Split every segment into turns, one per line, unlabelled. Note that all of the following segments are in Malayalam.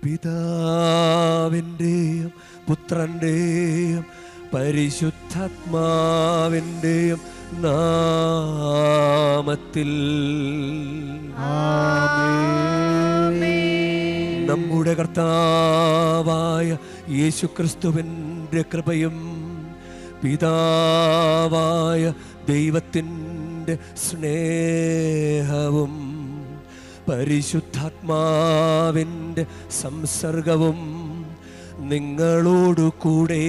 പിതാവിൻ്റെയും പുത്രൻ്റെയും പരിശുദ്ധാത്മാവിൻ്റെയും നാമത്തിൽ നമ്മുടെ കർത്താവായ യേശുക്രിസ്തുവിൻ്റെ കൃപയും പിതാവായ ദൈവത്തിൻ്റെ സ്നേഹവും പരിശുദ്ധാത്മാവിൻ്റെ സംസർഗവും നിങ്ങളോടു കൂടെ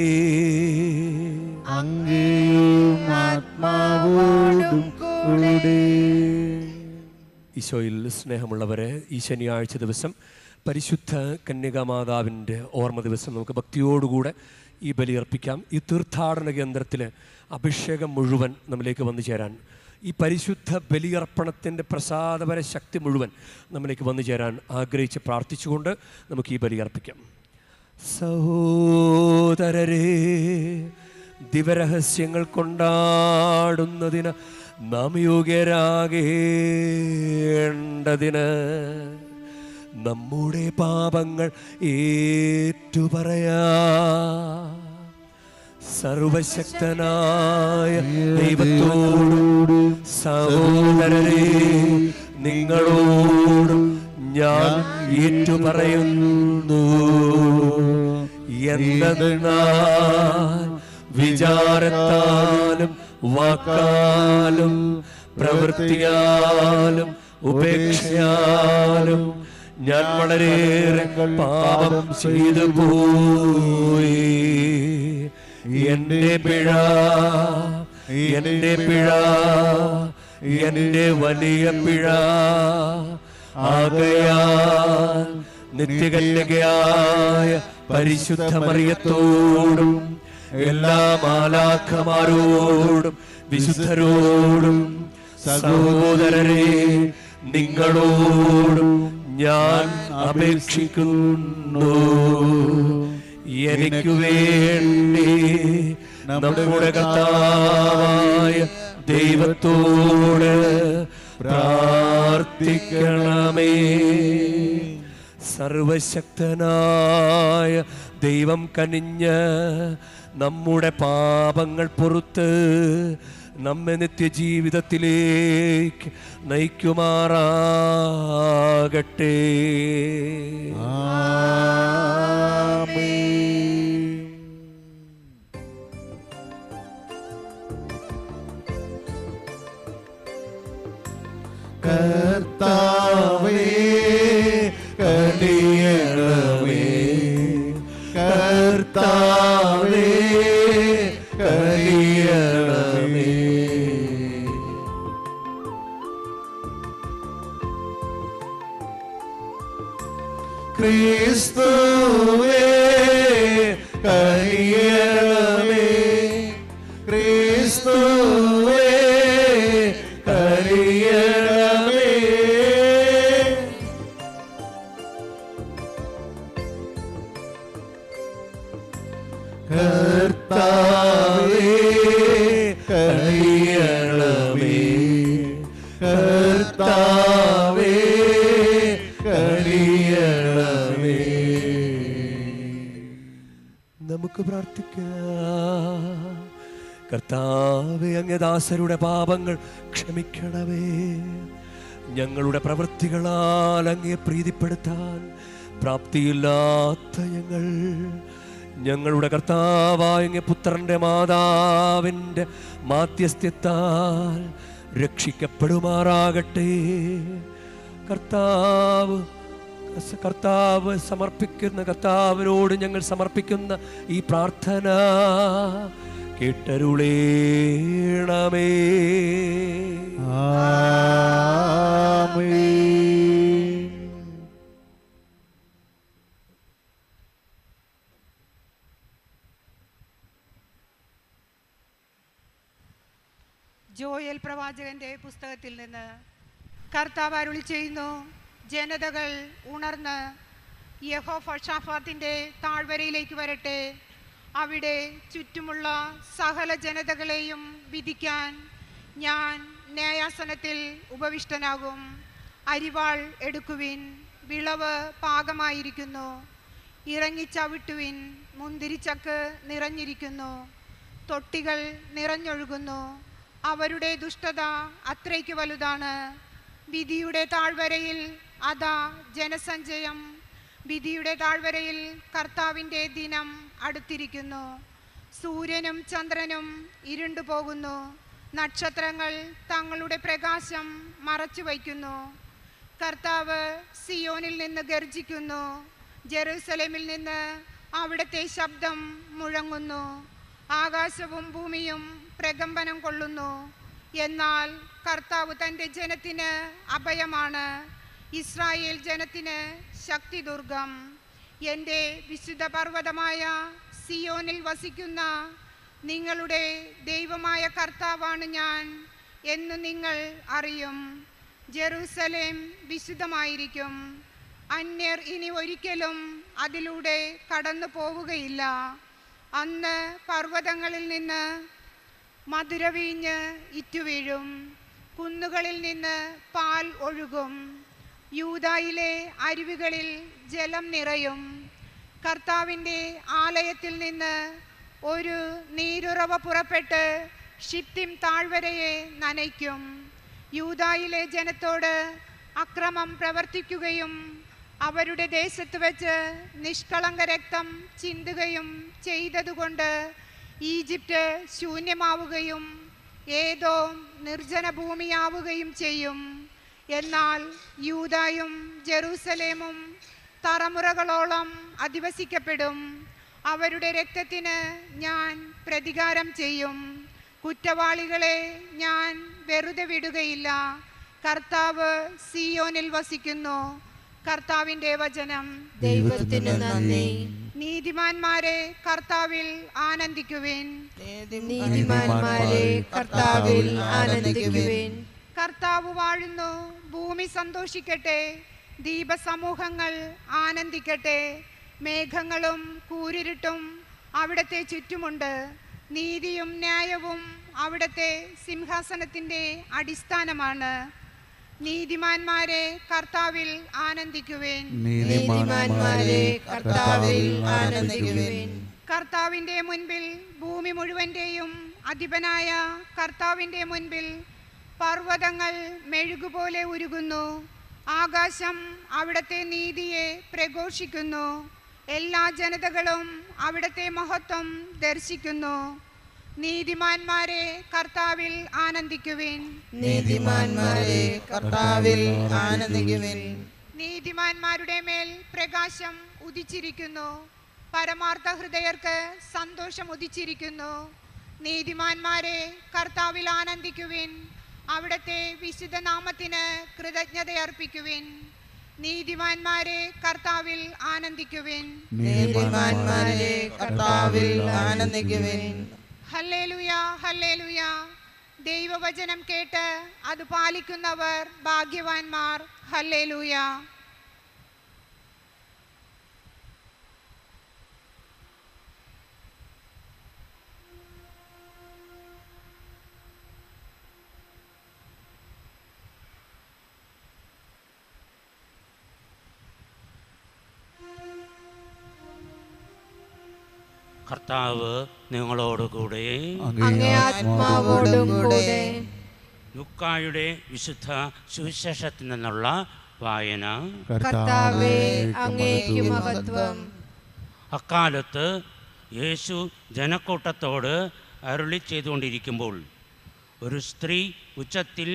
ഈശോയിൽ സ്നേഹമുള്ളവരെ, ഈ ശനിയാഴ്ച ദിവസം പരിശുദ്ധ കന്യകാമാതാവിൻ്റെ ഓർമ്മ ദിവസം നമുക്ക് ഭക്തിയോടുകൂടെ ഈ ബലിയർപ്പിക്കാം. ഈ തീർത്ഥാടന കേന്ദ്രത്തിൽ അഭിഷേകം മുഴുവൻ നമ്മിലേക്ക് വന്നു ചേരാൻ, ഈ പരിശുദ്ധ ബലിയർപ്പണത്തിൻ്റെ പ്രസാദപര ശക്തി മുഴുവൻ നമ്മിലേക്ക് വന്നു ചേരാൻ ആഗ്രഹിച്ച് പ്രാർത്ഥിച്ചുകൊണ്ട് നമുക്ക് ഈ ബലിയർപ്പിക്കാം. സഹോദരരേ, ദിവരഹസ്യങ്ങൾ കൊണ്ടാടുന്നതിന് നാം യോഗ്യരാകേണ്ടതിന് നമ്മുടെ പാപങ്ങൾ ഏറ്റുപറയാ. സർവശക്തനായ ദൈവത്തോടും സഹോദരരേ, നിങ്ങളോടും ഞാൻ ഏറ്റുപറയുന്നു. എന്തെന്നാൽ വിചാരത്താലും വാക്കാലും പ്രവൃത്തിയാലും ഉപേക്ഷയാലും ഞാൻ വളരെയേറെ പാപം ചെയ്തു പോയി. എന്റെ പിഴ, എന്റെ പിഴ, എന്റെ വലിയ പിഴ. ആകയാൽ നിത്യകന്യകയായ പരിശുദ്ധ മറിയത്തോടും എല്ലാ മാലാഖമാരോടും വിശുദ്ധരോടും സഹോദരരെ നിങ്ങളോടും ഞാൻ അപേക്ഷിക്കുന്നു. എനിക്ക് വേണ്ടി നമ്മുടെ കർത്താവായ ദൈവത്തോട് പ്രാർത്ഥിക്കണമേ. സർവശക്തനായ ദൈവം കനിഞ്ഞ് നമ്മുടെ പാപങ്ങൾ പൊറുത്ത് നമ്മെ നിത്യജീവിതത്തിലേക്ക് നയിക്കുമാറാകട്ടെ.
കർത്താവേ കനിയണമേ, കർത്താവേ കനിയണമേ. ക്രിസ്തുവേ കനിയണമേ, ക്രിസ്തുവേ കനിയണമേ. കർത്താവേ കനിയണമേ, കർത്താവേ കനിയണമേ.
നമുക്ക് പ്രാർത്ഥിക്കാം. കർത്താവേ, അങ്ങേ ദാസരുടെ പാപങ്ങൾ ക്ഷമിക്കണമേ. ഞങ്ങളുടെ പ്രവൃത്തികളാൽ അങ്ങേ പ്രീതിപ്പെടുത്താൻ പ്രാപ്തിയില്ലാത്ത ഞങ്ങളുടെ കർത്താവായ അങ്ങേ പുത്രന്റെ മാതാവിൻ്റെ മാധ്യസ്ഥ്യത്താൽ രക്ഷിക്കപ്പെടുമാറാകട്ടെ. കർത്താവിനോട് ഞങ്ങൾ സമർപ്പിക്കുന്ന ഈ പ്രാർത്ഥന കേട്ടരുളേണമേ.
ജോയൽ പ്രവാചകന്റെ പുസ്തകത്തിൽ നിന്ന് കർത്താവ് അരുളി ചെയ്യുന്നു, ജനതകൾ ഉണർന്ന് യഹോവശാഫാത്തിന്റെ താഴ്വരയിലേക്ക് വരട്ടെ. അവിടെ ചുറ്റുമുള്ള സകല ജനതകളെയും വിധിക്കാൻ ഞാൻ ന്യായാസനത്തിൽ ഉപവിഷ്ടനാകും. അരിവാൾ എടുക്കുവിൻ, വിളവ് പാകമായിരിക്കുന്നു. ഇറങ്ങിച്ചവിട്ടുവിൻ, മുന്തിരിച്ചക്ക് നിറഞ്ഞിരിക്കുന്നു, തൊട്ടികൾ നിറഞ്ഞൊഴുകുന്നു. അവരുടെ ദുഷ്ടത അത്രയ്ക്ക് വലുതാണ്. വിധിയുടെ താഴ്വരയിൽ അതാ ജനസഞ്ചയം. വിധിയുടെ താഴ്വരയിൽ കർത്താവിൻ്റെ ദിനം അടുത്തിരിക്കുന്നു. സൂര്യനും ചന്ദ്രനും ഇരുണ്ടു പോകുന്നു, നക്ഷത്രങ്ങൾ തങ്ങളുടെ പ്രകാശം മറച്ചു വയ്ക്കുന്നു. കർത്താവ് സിയോനിൽ നിന്ന് ഗർജിക്കുന്നു, ജെറൂസലേമിൽ നിന്ന് അവിടുത്തെ ശബ്ദം മുഴങ്ങുന്നു. ആകാശവും ഭൂമിയും പ്രകമ്പനം കൊള്ളുന്നു. എന്നാൽ കർത്താവ് തൻ്റെ ജനത്തിന് അഭയമാണ്, ഇസ്രായേൽ ജനത്തിന് ശക്തിദുർഗം. എൻ്റെ വിശുദ്ധ പർവ്വതമായ സിയോനിൽ വസിക്കുന്ന നിങ്ങളുടെ ദൈവമായ കർത്താവാണ് ഞാൻ എന്ന് നിങ്ങൾ അറിയും. ജെറൂസലേം വിശുദ്ധമായിരിക്കും. അന്യർ ഇനി ഒരിക്കലും അതിലൂടെ കടന്നു പോവുകയില്ല. അന്ന് പർവ്വതങ്ങളിൽ നിന്ന് മധുരവീഞ്ഞ് ഇറ്റുവീഴും, കുന്നുകളിൽ നിന്ന് പാൽ ഒഴുകും, യൂദായിലെ അരുവികളിൽ ജലം നിറയും. കർത്താവിൻ്റെ ആലയത്തിൽ നിന്ന് ഒരു നീരുറവ പുറപ്പെട്ട് ഷിത്തിം താഴ്വരയെ നനയ്ക്കും. യൂദായിലെ ജനത്തോട് അക്രമം പ്രവർത്തിക്കുകയും അവരുടെ ദേശത്ത് വെച്ച് നിഷ്കളങ്ക രക്തം ചിന്തുകയും ചെയ്തതുകൊണ്ട് ഈജിപ്റ്റ് ശൂന്യമാവുകയും ഏദോം നിർജ്ജന ഭൂമിയാവുകയും ചെയ്യും. എന്നാൽ യൂദായും ജെറൂസലേമും തലമുറകളോളം അധിവസിക്കപ്പെടും. അവരുടെ രക്തത്തിന് ഞാൻ പ്രതികാരം ചെയ്യും. കുറ്റവാളികളെ ഞാൻ വെറുതെ വിടുകയില്ല. കർത്താവ് സിയോനിൽ വസിക്കുന്നു. കർത്താവിൻ്റെ വചനം.
ദൈവത്തിന് നന്ദി.
നീതിമാന്മാരെ കർത്താവിൽ ആനന്ദിക്കുവിൻ.
നീതിമാന്മാരെ കർത്താവിൽ ആനന്ദിക്കുവിൻ.
കർത്താവ് വാഴുന്നു, ഭൂമി സന്തോഷിക്കട്ടെ, ദീപസമൂഹങ്ങൾ ആനന്ദിക്കട്ടെ. മേഘങ്ങളും കൂരിരുട്ടും അവിടുത്തെ ചുറ്റുമുണ്ട്. നീതിയും ന്യായവും അവിടുത്തെ സിംഹാസനത്തിൻ്റെ അടിസ്ഥാനമാണ്. നീതിമാന്മാരെ കർത്താവിൽ ആനന്ദിക്കുവിൻ.
നീതിമാന്മാരെ കർത്താവിൽ ആനന്ദിക്കുവിൻ.
കർത്താവിൻ്റെ മുൻപിൽ ഭൂമി മുഴുവൻ്റെയും അധിപനായ കർത്താവിൻ്റെ മുൻപിൽ പർവ്വതങ്ങൾ മെഴുകുപോലെ ഉരുകുന്നു. ആകാശം അവിടുത്തെ നീതിയെ പ്രഘോഷിക്കുന്നു. എല്ലാ ജനതകളും അവിടുത്തെ മഹത്വം ദർശിക്കുന്നു. നീതിമാന്മാരെ കർത്താവിൽ ആനന്ദിക്കുവിൻ.
നീതിമാന്മാരെ കർത്താവിൽ ആനന്ദിക്കുവിൻ.
നീതിമാന്മാരുടെ മേൽ പ്രകാശം ഉദിച്ചിരിക്കുന്നു. പരമാർത്ഥ ഹൃദയർക്ക് സന്തോഷം ഉദിച്ചിരിക്കുന്നു. നീതിമാന്മാരെ കർത്താവിൽ ആനന്ദിക്കുവിൻ. അവിടുത്തെ വിശുദ്ധ നാമത്തിന് കൃതജ്ഞതയർപ്പിക്കുവിൻ. നീതിമാന്മാരെ കർത്താവിൽ ആനന്ദിക്കുവിൻ.
നീതിമാന്മാരെ കർത്താവിൽ ആനന്ദിക്കുവിൻ.
Hallelujah, hallelujah. ദൈവവചനം കേട്ട് അത് പാലിക്കുന്നവർ ഭാഗ്യവാന്മാർ. ഹല്ലേലൂയ.
കർത്താവ് നിങ്ങളോടുകൂടെ.
അങ്ങേ ആത്മാവോടും കൂടെ.
ലൂക്കായുടെ വിശുദ്ധ സുവിശേഷത്തിൽ നിന്നുള്ള വായന.
കർത്താവേ, അങ്ങേക്ക് മഹത്വം.
അക്കാലത്ത് യേശു ജനക്കൂട്ടത്തോട് അരുളി ചെയ്തുകൊണ്ടിരിക്കുമ്പോൾ ഒരു സ്ത്രീ ഉച്ചത്തിൽ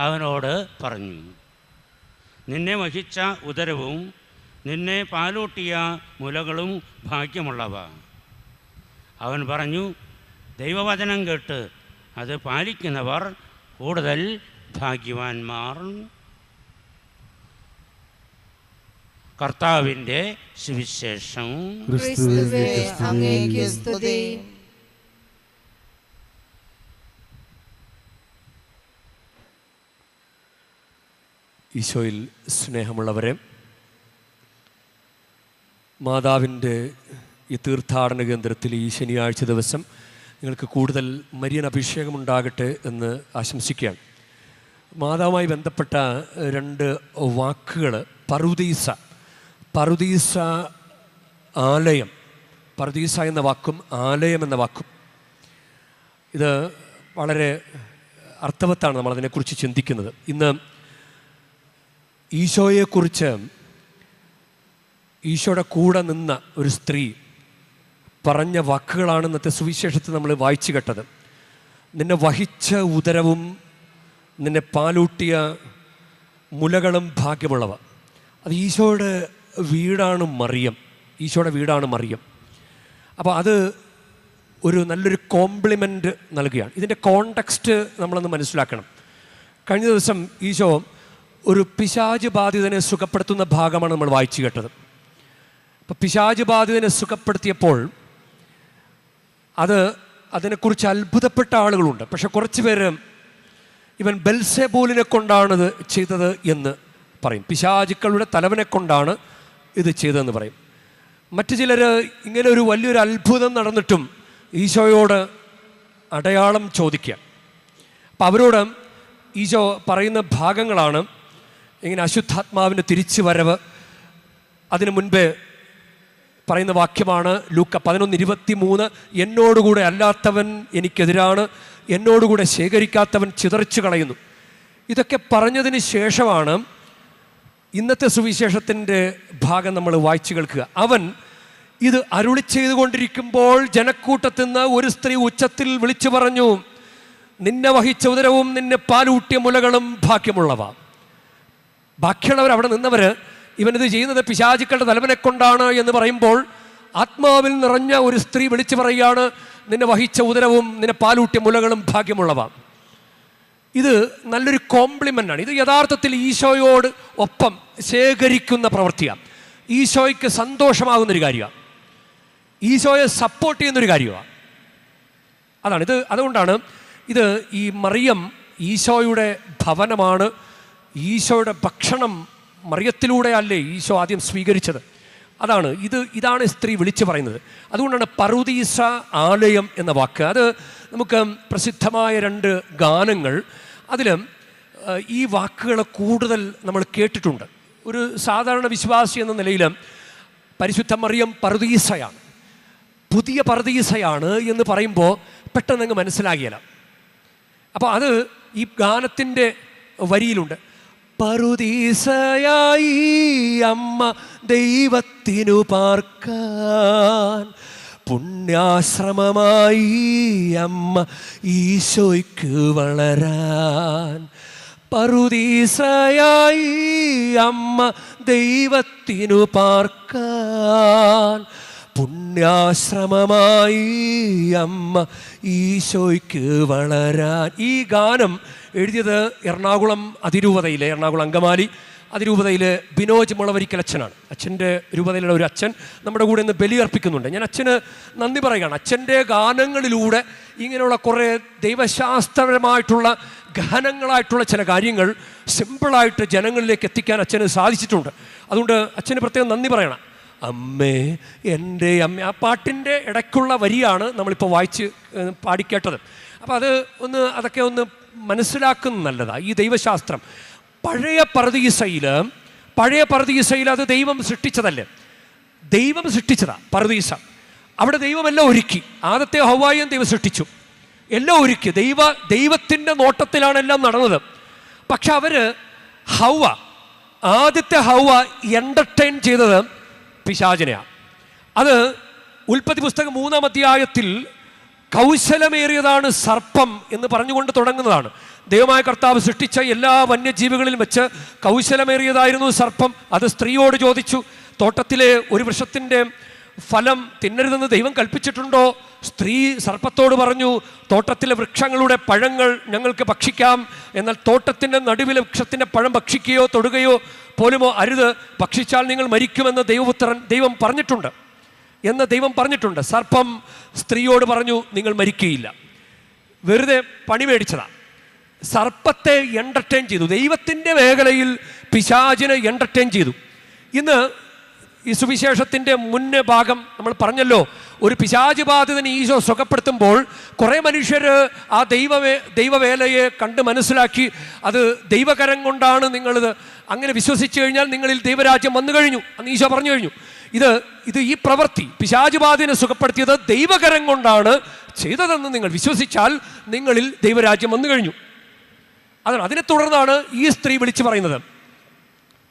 അവനോട് പറഞ്ഞു, നിന്നെ വഹിച്ച ഉദരവും നിന്നെ പാലൂട്ടിയ മുലകളും ഭാഗ്യമുള്ളവ. അവൻ പറഞ്ഞു, ദൈവവചനം കേട്ട് അത് പാലിക്കുന്നവർ കൂടുതൽ ഭാഗ്യവാന്മാർ. കർത്താവിൻ്റെ സുവിശേഷം.
ക്രിസ്തുവേ, അങ്ങേക്ക് സ്തുതി.
ഈശോയിൽ സ്നേഹമുള്ളവരെ, മാതാവിൻ്റെ ഈ തീർത്ഥാടന കേന്ദ്രത്തിൽ ഈ ശനിയാഴ്ച ദിവസം നിങ്ങൾക്ക് കൂടുതൽ മരിയൻ അഭിഷേകം ഉണ്ടാകട്ടെ എന്ന് ആശംസിക്കുകയാണ്. മാതാവുമായി ബന്ധപ്പെട്ട രണ്ട് വാക്കുകൾ പറുദീസ പറുദീസ ആലയം, പറുദീസ എന്ന വാക്കും ആലയം എന്ന വാക്കും ഇത് വളരെ അർത്ഥവത്താണ് നമ്മളതിനെക്കുറിച്ച് ചിന്തിക്കുന്നത്. ഇന്ന് ഈശോയെക്കുറിച്ച് ഈശോയുടെ കൂടെ നിന്ന ഒരു സ്ത്രീ പറഞ്ഞ വാക്കുകളാണ് ഇന്നത്തെ സുവിശേഷത്തിൽ നമ്മൾ വായിച്ചു കേട്ടത്. നിന്നെ വഹിച്ച ഉദരവും നിന്നെ പാലൂട്ടിയ മുലകളും ഭാഗ്യമുള്ളവ. അത് ഈശോയുടെ വീടാണ് മറിയം, ഈശോയുടെ വീടാണ് മറിയം. അപ്പോൾ അത് ഒരു നല്ലൊരു കോംപ്ലിമെൻ്റ് നൽകുകയാണ്. ഇതിൻ്റെ കോണ്ടെക്സ്റ്റ് നമ്മളൊന്ന് മനസ്സിലാക്കണം. കഴിഞ്ഞ ദിവസം ഈശോ ഒരു പിശാച് ബാധിതനെ സുഖപ്പെടുത്തുന്ന ഭാഗമാണ് നമ്മൾ വായിച്ചു കേട്ടത്. അപ്പോൾ പിശാച് ബാധിതനെ സുഖപ്പെടുത്തിയപ്പോൾ അതിനെക്കുറിച്ച് അത്ഭുതപ്പെട്ട ആളുകളുണ്ട്. പക്ഷെ കുറച്ച് പേര് ഇവൻ ബെൽസെബൂലിനെ കൊണ്ടാണിത് ചെയ്തത് എന്ന് പറയും. പിശാചുക്കളുടെ തലവനെ കൊണ്ടാണ് ഇത് ചെയ്തതെന്ന് പറയും. മറ്റു ചിലർ ഇങ്ങനെ ഒരു വലിയൊരു അത്ഭുതം നടന്നിട്ടും ഈശോയോട് അടയാളം ചോദിക്കുക. അപ്പം അവരോട് ഈശോ പറയുന്ന ഭാഗങ്ങളാണ് ഇങ്ങനെ അശുദ്ധാത്മാവിൻ്റെ തിരിച്ചു വരവ്. അതിനു മുൻപേ പറയുന്ന വാക്യമാണ് ലൂക്ക 11:23, എന്നോടുകൂടെ അല്ലാത്തവൻ എനിക്കെതിരാണ്, എന്നോടുകൂടെ ശേഖരിക്കാത്തവൻ ചിതറിച്ചു കളയുന്നു. ഇതൊക്കെ പറഞ്ഞതിന് ശേഷമാണ് ഇന്നത്തെ സുവിശേഷത്തിൻ്റെ ഭാഗം നമ്മൾ വായിച്ചു കേൾക്കുക. അവൻ ഇത് അരുളി ചെയ്തുകൊണ്ടിരിക്കുമ്പോൾ ജനക്കൂട്ടത്തിൽ നിന്ന് ഒരു സ്ത്രീ ഉച്ചത്തിൽ വിളിച്ചു പറഞ്ഞു, നിന്നെ വഹിച്ച ഉദരവും നിന്നെ പാലൂട്ടിയ മുലകളും ഭാഗ്യമുള്ളവ. ബാക്കിയുള്ളവർ, അവിടെ നിന്നവർ, ഇവനിത് ചെയ്യുന്നത് പിശാചുക്കളുടെ തലവനെ കൊണ്ടാണ് എന്ന് പറയുമ്പോൾ ആത്മാവിൽ നിറഞ്ഞ ഒരു സ്ത്രീ വിളിച്ചു പറയുകയാണ്, നിന്നെ വഹിച്ച ഉദരവും നിന്നെ പാലൂട്ടിയ മുലകളും ഭാഗ്യമുള്ളവ. ഇത് നല്ലൊരു കോംപ്ലിമെൻ്റാണ്. ഇത് യഥാർത്ഥത്തിൽ ഈശോയോട് ഒപ്പം ശേഖരിക്കുന്ന പ്രവൃത്തിയാണ്. ഈശോയ്ക്ക് സന്തോഷമാകുന്നൊരു കാര്യമാണ്, ഈശോയെ സപ്പോർട്ട് ചെയ്യുന്നൊരു കാര്യമാണ്. അതാണ്. അതുകൊണ്ടാണ് ഇത് ഈ മറിയം ഈശോയുടെ ഭവനമാണ്, ഈശോയുടെ ഭക്ഷണം മറിയത്തിലൂടെ അല്ലേ ഈശോ ആദ്യം സ്വീകരിച്ചത്. ഇതാണ് സ്ത്രീ വിളിച്ചു പറയുന്നത്. അതുകൊണ്ടാണ് പറുദീസ ആലയം എന്ന വാക്ക്. അത് നമുക്ക് പ്രസിദ്ധമായ 2 ഗാനങ്ങൾ, അതിൽ ഈ വാക്കുകൾ കൂടുതൽ നമ്മൾ കേട്ടിട്ടുണ്ട്. ഒരു സാധാരണ വിശ്വാസി എന്ന നിലയിൽ പരിശുദ്ധ മറിയം പറുദീസയാണ്, പുതിയ പറുദീസയാണ് എന്ന് പറയുമ്പോൾ പെട്ടെന്നങ്ങ് മനസ്സിലാകിയല്ല. അപ്പോൾ അത് ഈ ഗാനത്തിൻ്റെ വരിയിലുണ്ട്. പറുദീസയായി അമ്മ ദൈവത്തിനു പാർക്കാൻ, പുണ്യാശ്രമമായി അമ്മ ഈശോയ്ക്ക് വളരാൻ. പറുദീസയായി അമ്മ ദൈവത്തിനു പാർക്കാൻ, പുണ്യാശ്രമമായി അമ്മ ഈശോയ്ക്ക് വളരാൻ. ഈ ഗാനം എഴുതിയത് എറണാകുളം അങ്കമാലി അതിരൂപതയിലെ ബിനോജ് മുളവരിക്കൽ അച്ഛനാണ്. അച്ഛൻ്റെ രൂപതയിലുള്ള ഒരു അച്ഛൻ നമ്മുടെ കൂടെ ഇന്ന് ബലിയർപ്പിക്കുന്നുണ്ട്. ഞാൻ അച്ഛന് നന്ദി പറയുകയാണ്. അച്ഛൻ്റെ ഗാനങ്ങളിലൂടെ ഇങ്ങനെയുള്ള കുറേ ദൈവശാസ്ത്രപരമായിട്ടുള്ള ഗഹനങ്ങളായിട്ടുള്ള ചില കാര്യങ്ങൾ സിമ്പിളായിട്ട് ജനങ്ങളിലേക്ക് എത്തിക്കാൻ അച്ഛന് സാധിച്ചിട്ടുണ്ട്. അതുകൊണ്ട് അച്ഛന് പ്രത്യേകം നന്ദി പറയണം. അമ്മേ എൻ്റെ അമ്മ, ആ പാട്ടിൻ്റെ ഇടയ്ക്കുള്ള വരിയാണ് നമ്മളിപ്പോൾ വായിച്ച് പാടിക്കേട്ടത്. അപ്പോൾ അതൊക്കെ ഒന്ന് മനസ്സിലാക്കുന്നത് നല്ലതാണ്. ഈ ദൈവശാസ്ത്രം പഴയ പറുദീസയിൽ അത് ദൈവം സൃഷ്ടിച്ചതല്ലേ, ദൈവം സൃഷ്ടിച്ചതാണ് പറുദീസ. അവിടെ ദൈവമെല്ലാം ഒരുക്കി. ആദ്യത്തെ ഹവ്വായും ദൈവം സൃഷ്ടിച്ചു, എല്ലാം ഒരുക്കി. ദൈവത്തിൻ്റെ നോട്ടത്തിലാണ് എല്ലാം നടന്നത്. പക്ഷെ ആദ്യത്തെ ഹവ്വ എൻ്റർടൈൻ ചെയ്തത് പിശാചിനെയാണ്. അത് ഉൽപ്പത്തി പുസ്തകം 3-ാം അധ്യായത്തിൽ കൗശലമേറിയതാണ് സർപ്പം എന്ന് പറഞ്ഞുകൊണ്ട് തുടങ്ങുന്നതാണ്. ദൈവമായ കർത്താവ് സൃഷ്ടിച്ച എല്ലാ വന്യജീവികളിലും വെച്ച് കൗശലമേറിയതായിരുന്നു സർപ്പം. അത് സ്ത്രീയോട് ചോദിച്ചു, തോട്ടത്തിലെ ഒരു വൃക്ഷത്തിൻ്റെ ഫലം തിന്നരുതെന്ന് ദൈവം കൽപ്പിച്ചിട്ടുണ്ടോ? സ്ത്രീ സർപ്പത്തോട് പറഞ്ഞു, തോട്ടത്തിലെ വൃക്ഷങ്ങളുടെ പഴങ്ങൾ ഞങ്ങൾക്ക് ഭക്ഷിക്കാം, എന്നാൽ തോട്ടത്തിൻ്റെ നടുവിലെ വൃക്ഷത്തിൻ്റെ പഴം ഭക്ഷിക്കുകയോ തൊടുകയോ പോലുമോ അരുത്, ഭക്ഷിച്ചാൽ നിങ്ങൾ മരിക്കുമെന്ന് ദൈവം പറഞ്ഞിട്ടുണ്ട്. സർപ്പം സ്ത്രീയോട് പറഞ്ഞു, നിങ്ങൾ മരിക്കുകയില്ല. വെറുതെ പണി മേടിച്ചതാണ്. സർപ്പത്തെ എൻ്റർടൈൻ ചെയ്തു. ദൈവത്തിൻ്റെ മേഖലയിൽ പിശാചിനെ എൻ്റർടൈൻ ചെയ്തു. ഇന്ന് ഈ സുവിശേഷത്തിൻ്റെ മുന്നേ ഭാഗം നമ്മൾ പറഞ്ഞല്ലോ, ഒരു പിശാച് ബാധിതനെ ഈശോ സുഖപ്പെടുത്തുമ്പോൾ കുറേ മനുഷ്യർ ആ ദൈവവേലയെ കണ്ട് മനസ്സിലാക്കി അത് ദൈവകരം കൊണ്ടാണ് നിങ്ങളിത് അങ്ങനെ വിശ്വസിച്ചു കഴിഞ്ഞാൽ നിങ്ങളിൽ ദൈവരാജ്യം വന്നു കഴിഞ്ഞു എന്ന് ഈശോ പറഞ്ഞു കഴിഞ്ഞു. ഇത് ഈ പ്രവൃത്തി പിശാച് ബാധിതനെ സുഖപ്പെടുത്തിയത് ദൈവകരം കൊണ്ടാണ് ചെയ്തതെന്ന് നിങ്ങൾ വിശ്വസിച്ചാൽ നിങ്ങളിൽ ദൈവരാജ്യം വന്നു കഴിഞ്ഞു. അതാണ്. അതിനെ തുടർന്നാണ് ഈ സ്ത്രീ വിളിച്ചു പറയുന്നത്.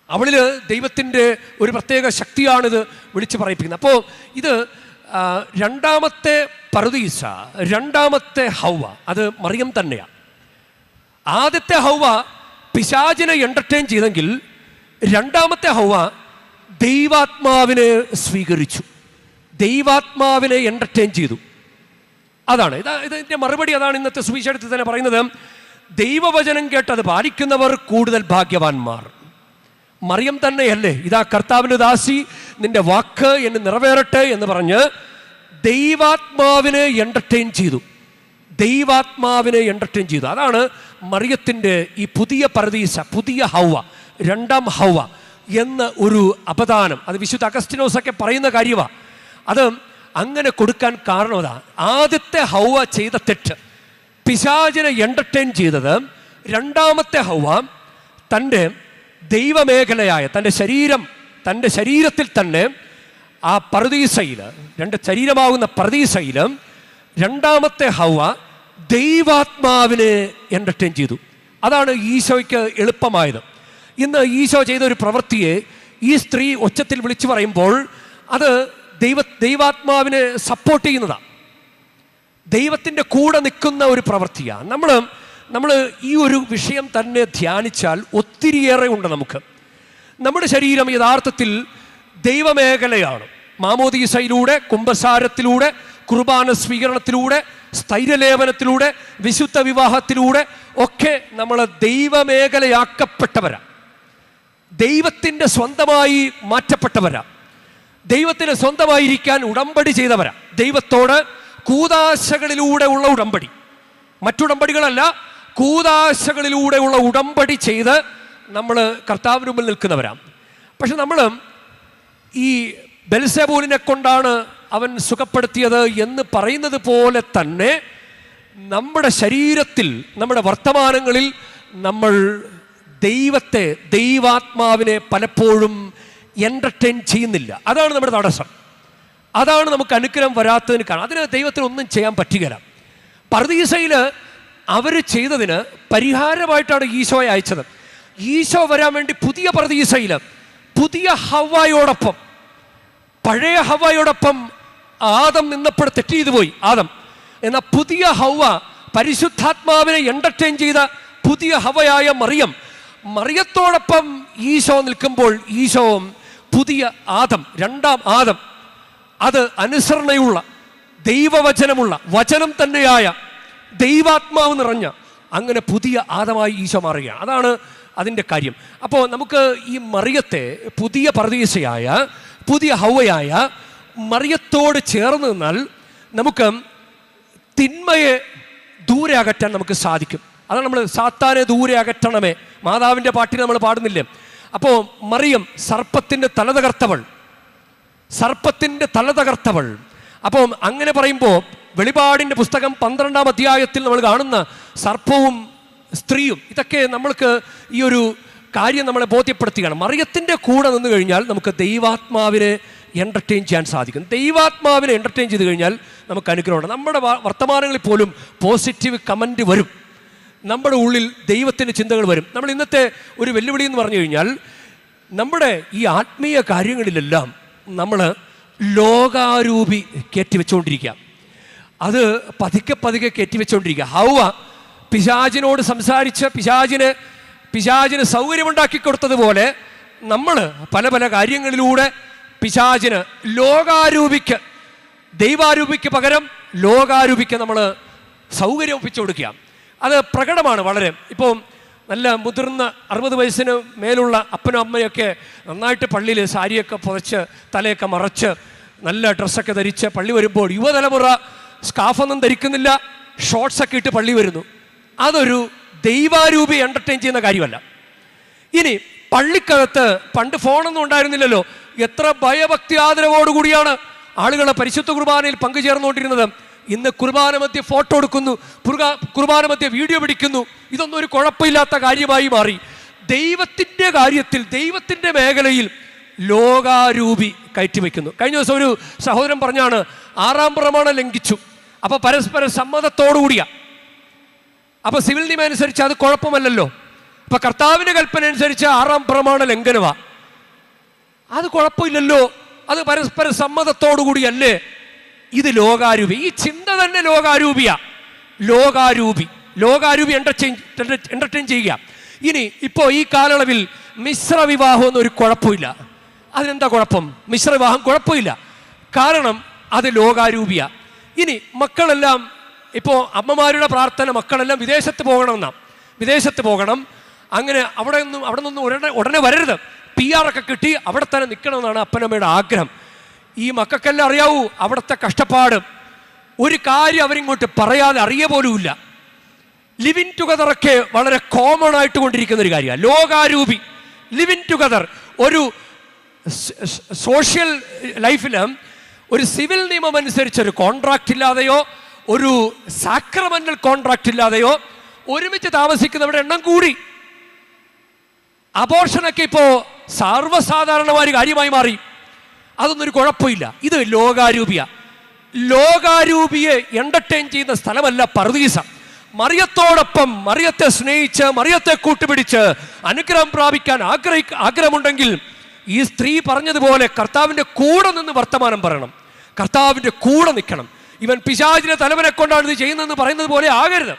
അവളിൽ ദൈവത്തിൻ്റെ ഒരു പ്രത്യേക ശക്തിയാണിത് വിളിച്ചു പറയിപ്പിക്കുന്നത്. അപ്പോൾ ഇത് രണ്ടാമത്തെ പറുദീസ, രണ്ടാമത്തെ ഹൗവ, അത് മറിയം തന്നെയാണ്. ആദ്യത്തെ ഹൗവ പിശാചിനെ എൻ്റർടൈൻ ചെയ്തെങ്കിൽ രണ്ടാമത്തെ ഹൗവ ദൈവാത്മാവിനെ സ്വീകരിച്ചു, ദൈവാത്മാവിനെ എൻ്റർടൈൻ ചെയ്തു. അതാണ് ഇതിൻ്റെ മറുപടി. അതാണ് ഇന്നത്തെ സുവിശേഷത്തിൽ തന്നെ പറയുന്നത്, ദൈവവചനം കേട്ടത് പാലിക്കുന്നവർ കൂടുതൽ ഭാഗ്യവാന്മാർ. മറിയം തന്നെയല്ലേ ഇതാ കർത്താവിൻ്റെ ദാസി, നിന്റെ വാക്ക് എന്ന് നിറവേറട്ടെ എന്ന് പറഞ്ഞ് ദൈവാത്മാവിനെ എൻ്റർടൈൻ ചെയ്തു, ദൈവാത്മാവിനെ എൻ്റർടൈൻ ചെയ്തു. അതാണ് മറിയത്തിൻ്റെ ഈ പുതിയ പറുദീസ, പുതിയ ഹൗവ, രണ്ടാം ഹൗവ എന്ന ഒരു അപദാനം. അത് വിശുദ്ധ അഗസ്റ്റിനോസൊക്കെ പറയുന്ന കാര്യമാണ്. അത് അങ്ങനെ കൊടുക്കാൻ കാരണം അതാണ്. ആദ്യത്തെ ഹൗവ ചെയ്ത തെറ്റ്, പിശാചിനെ എൻ്റർടൈൻ ചെയ്തത്. രണ്ടാമത്തെ ഹൗവ തൻ്റെ ദൈവമേഖലയായ തൻ്റെ ശരീരത്തിൽ തന്നെ ആ പറുദീസയിൽ, രണ്ട് ശരീരമാകുന്ന പറുദീസയിൽ രണ്ടാമത്തെ ഹൗവ ദൈവാത്മാവിനെ എൻ്റർടൈൻ ചെയ്തു. അതാണ് ഈശോയ്ക്ക് എളുപ്പമായത്. ഇന്ന് ഈശോ ചെയ്ത ഒരു പ്രവൃത്തിയെ ഈ സ്ത്രീ ഒച്ചത്തിൽ വിളിച്ചു പറയുമ്പോൾ അത് ദൈവാത്മാവിനെ സപ്പോർട്ട് ചെയ്യുന്നതാണ്, ദൈവത്തിൻ്റെ കൂടെ നിൽക്കുന്ന ഒരു പ്രവൃത്തിയാണ്. നമ്മൾ ഈ ഒരു വിഷയം തന്നെ ധ്യാനിച്ചാൽ ഒത്തിരിയേറെ ഉണ്ട് നമുക്ക്. നമ്മുടെ ശരീരം യഥാർത്ഥത്തിൽ ദൈവമേഖലയാണ്. മാമോദീസയിലൂടെ, കുംഭസാരത്തിലൂടെ, കുർബാന സ്വീകരണത്തിലൂടെ, സ്ഥൈര്യലേപനത്തിലൂടെ, വിശുദ്ധ വിവാഹത്തിലൂടെ ഒക്കെ നമ്മൾ ദൈവമേഖലയാക്കപ്പെട്ടവരാ, ദൈവത്തിൻ്റെ സ്വന്തമായി മാറ്റപ്പെട്ടവരാ, ദൈവത്തിന് സ്വന്തമായിരിക്കാൻ ഉടമ്പടി ചെയ്തവരാ. ദൈവത്തോട് കൂദാശകളിലൂടെ ഉള്ള ഉടമ്പടി, മറ്റുടമ്പടികളല്ല, കൂദാശകളിലൂടെയുള്ള ഉടമ്പടി ചെയ്ത് നമ്മൾ കർത്താവിന് മുമ്പിൽ നിൽക്കുന്നവരാണ്. പക്ഷെ നമ്മൾ ഈ ബെൽസെബൂലിനെ കൊണ്ടാണ് അവൻ സുഖപ്പെടുത്തിയത് എന്ന് പറയുന്നത് പോലെ തന്നെ നമ്മുടെ ശരീരത്തിൽ, നമ്മുടെ വർത്തമാനങ്ങളിൽ നമ്മൾ ദൈവാത്മാവിനെ പലപ്പോഴും എൻ്റർടൈൻ ചെയ്യുന്നില്ല. അതാണ് നമ്മുടെ തടസ്സം, അതാണ് നമുക്ക് അനുഗ്രഹം വരാത്തതിന് കാരണം. അതിന് ദൈവത്തിന് ഒന്നും ചെയ്യാൻ പറ്റുകയില്ല. പറുദീസയിൽ അവർ ചെയ്തതിന് പരിഹാരമായിട്ടാണ് ഈശോയെ അയച്ചത്. ഈശോ വരാൻ വേണ്ടി പുതിയ പറുദീസയിൽ പുതിയ ഹവ്വായോടൊപ്പം, പഴയ ഹവ്വായോടൊപ്പം ആദം നിന്നപ്പോൾ തെറ്റ് ചെയ്തു പോയി ആദം. എന്നാൽ പുതിയ ഹവ്വ, പരിശുദ്ധാത്മാവിനെ എൻ്റർടൈൻ ചെയ്ത പുതിയ ഹവ്വയായ മറിയത്തോടൊപ്പം ഈശോ നിൽക്കുമ്പോൾ ഈശോ പുതിയ ആദം, രണ്ടാം ആദം, അത് അനുസരണയുള്ള, ദൈവവചനമുള്ള, വചനം തന്നെയായ, ദൈവാത്മാവ് നിറഞ്ഞ അങ്ങനെ പുതിയ ആദമായി ഈശോ മാറുകയാണ്. അതാണ് അതിൻ്റെ കാര്യം. അപ്പോൾ നമുക്ക് ഈ മറിയത്തെ, പുതിയ പറുദീസയായ, പുതിയ ഹൗവയായ മറിയത്തോട് ചേർന്ന് നിന്നാൽ നമുക്ക് തിന്മയെ ദൂരെ അകറ്റാൻ നമുക്ക് സാധിക്കും. അതാണ് നമ്മൾ സാത്താനെ ദൂരെ അകറ്റണമേ, മാതാവിൻ്റെ പാട്ടിന് നമ്മൾ പാടുന്നില്ലേ. അപ്പോൾ മറിയം സർപ്പത്തിൻ്റെ തല തകർത്തവൾ. അപ്പോൾ അങ്ങനെ പറയുമ്പോൾ വെളിപാടിൻ്റെ പുസ്തകം 12-ാം അധ്യായത്തിൽ നമ്മൾ കാണുന്ന സർപ്പവും സ്ത്രീയും, ഇതൊക്കെ നമ്മൾക്ക് ഈ ഒരു കാര്യം നമ്മളെ ബോധ്യപ്പെടുത്തുകയാണ്. മറിയത്തിൻ്റെ കൂടെ നിന്ന് കഴിഞ്ഞാൽ നമുക്ക് ദൈവാത്മാവിനെ എൻ്റർടൈൻ ചെയ്യാൻ സാധിക്കും. ദൈവാത്മാവിനെ എൻ്റർടൈൻ ചെയ്ത് കഴിഞ്ഞാൽ നമുക്ക് അനുഗ്രഹമുണ്ട്. നമ്മുടെ വർത്തമാനങ്ങളിൽ പോലും പോസിറ്റീവ് കമൻറ്റ് വരും, നമ്മുടെ ഉള്ളിൽ ദൈവത്തിൻ്റെ ചിന്തകൾ വരും. നമ്മൾ ഇന്നത്തെ ഒരു വെല്ലുവിളി എന്ന് പറഞ്ഞു കഴിഞ്ഞാൽ നമ്മുടെ ഈ ആത്മീയ കാര്യങ്ങളിലെല്ലാം നമ്മൾ ലോകാരൂപി കയറ്റിവെച്ചുകൊണ്ടിരിക്കുക, അത് പതുക്കെ കയറ്റിവെച്ചുകൊണ്ടിരിക്കുക. ഹൗവ പിശാചിനോട് സംസാരിച്ച് പിശാചിന് സൗകര്യമുണ്ടാക്കി കൊടുത്തതുപോലെ നമ്മൾ പല കാര്യങ്ങളിലൂടെ പിശാചിന് ലോകാരൂപിക്ക്, ദൈവാരൂപിക്ക് പകരം ലോകാരൂപിക്ക് നമ്മൾ സൗകര്യം ഒപ്പിച്ചു കൊടുക്കുക. അത് പ്രകടമാണ് വളരെ. ഇപ്പോൾ നല്ല മുതിർന്ന 60 വയസ്സിന് മേലുള്ള അപ്പനും അമ്മയൊക്കെ നന്നായിട്ട് പള്ളിയിൽ സാരിയൊക്കെ പുതച്ച് തലയൊക്കെ മറച്ച് നല്ല ഡ്രസ്സൊക്കെ ധരിച്ച് പള്ളി വരുമ്പോൾ യുവതലമുറ സ്കാഫൊന്നും ധരിക്കുന്നില്ല, ഷോർട്സൊക്കെ ഇട്ട് പള്ളി വരുന്നു. അതൊരു ദൈവാരൂപി എൻ്റർടൈൻ ചെയ്യുന്ന കാര്യമല്ല. ഇനി പള്ളിക്കകത്ത് പണ്ട് ഫോണൊന്നും ഉണ്ടായിരുന്നില്ലല്ലോ, എത്ര ഭയഭക്തി ആദരവോടുകൂടിയാണ് ആളുകളെ പരിശുദ്ധ കുർബാനയിൽ പങ്കുചേർന്നുകൊണ്ടിരുന്നത്. ഇന്ന് കുർബാന മധ്യ ഫോട്ടോ എടുക്കുന്നു, കുർബാന മധ്യ വീഡിയോ പിടിക്കുന്നു. ഇതൊന്നും ഒരു കുഴപ്പമില്ലാത്ത കാര്യമായി മാറി. ദൈവത്തിൻ്റെ കാര്യത്തിൽ, ദൈവത്തിൻ്റെ മേഖലയിൽ ലോകാരൂപി കയറ്റിവെക്കുന്നു. കഴിഞ്ഞ ദിവസം ഒരു സഹോദരൻ പറഞ്ഞാണ് 6-ാം പ്രമാണം ലംഘിച്ചു. അപ്പോൾ പരസ്പര സമ്മതത്തോടുകൂടിയാ. അപ്പോൾ സിവിൽ നിയമം അനുസരിച്ച് അത് കുഴപ്പമല്ലല്ലോ. അപ്പോൾ കർത്താവിൻ്റെ കൽപ്പന അനുസരിച്ച് 6-ാം പ്രമാണ ലംഘനമാ, അത് കുഴപ്പമില്ലല്ലോ, അത് പരസ്പര സമ്മതത്തോടുകൂടിയല്ലേ. ഇത് ലോകാരൂപി. ഈ ചിന്ത തന്നെ ലോകാരൂപിയാ. ലോകാരൂപി എൻ്റർടൈൻ ചെയ്യുക. ഇനി ഇപ്പോൾ ഈ കാലയളവിൽ മിശ്ര വിവാഹം എന്നൊരു കുഴപ്പമില്ല. അതിനെന്താ കുഴപ്പം? മിശ്ര വിവാഹം കുഴപ്പമില്ല, കാരണം അത് ലോകാരൂപിയാ. ഇനി മക്കളെല്ലാം, ഇപ്പോൾ അമ്മമാരുടെ പ്രാർത്ഥന മക്കളെല്ലാം വിദേശത്ത് പോകണമെന്നാണ്. വിദേശത്ത് പോകണം, അങ്ങനെ അവിടെ നിന്നും ഉടനെ വരരുത്, PR ഒക്കെ കിട്ടി അവിടെ തന്നെ നിൽക്കണമെന്നാണ് അപ്പനമ്മയുടെ ആഗ്രഹം. ഈ മക്കൾക്കെല്ലാം അറിയാവൂ അവിടുത്തെ കഷ്ടപ്പാട്. ഒരു കാര്യം അവരിങ്ങോട്ട് പറയാതെ അറിയ പോലുമില്ല. ലിവിൻ ടുഗദറൊക്കെ വളരെ കോമൺ ആയിട്ട് കൊണ്ടിരിക്കുന്ന ഒരു കാര്യമാണ് ലോകാരൂപി. ലിവിൻ ടുഗദർ ഒരു സോഷ്യൽ ലൈഫിൽ ഒരു സിവിൽ നിയമം അനുസരിച്ച് ഒരു കോൺട്രാക്റ്റ് ഇല്ലാതെയോ ഒരു സാക്രമെന്റൽ കോൺട്രാക്റ്റ് ഇല്ലാതെയോ ഒരുമിച്ച് താമസിക്കുന്നവരുടെ എണ്ണം കൂടി. അബോർഷനൊക്കെ ഇപ്പോൾ സർവ്വസാധാരണമായ കാര്യമായി മാറി. അതൊന്നും ഒരു കുഴപ്പമില്ല. ഇത് ലോകാരൂപിയെ എൻ്റർടൈൻ ചെയ്യുന്ന സ്ഥലമല്ല പറുദീസ. മറിയത്തോടൊപ്പം, മറിയത്തെ സ്നേഹിച്ച്, മറിയത്തെ കൂട്ടുപിടിച്ച് അനുഗ്രഹം പ്രാപിക്കാൻ ആഗ്രഹമുണ്ടെങ്കിൽ ഈ സ്ത്രീ പറഞ്ഞതുപോലെ കർത്താവിൻ്റെ കൂടെ നിന്ന് വർത്തമാനം പറയണം, കർത്താവിൻ്റെ കൂടെ നിൽക്കണം. ഇവൻ പിശാചിനെ തലവനെ കൊണ്ടാണ് ഇത് ചെയ്യുന്നതെന്ന് പറയുന്നത് പോലെ ആകരുത്.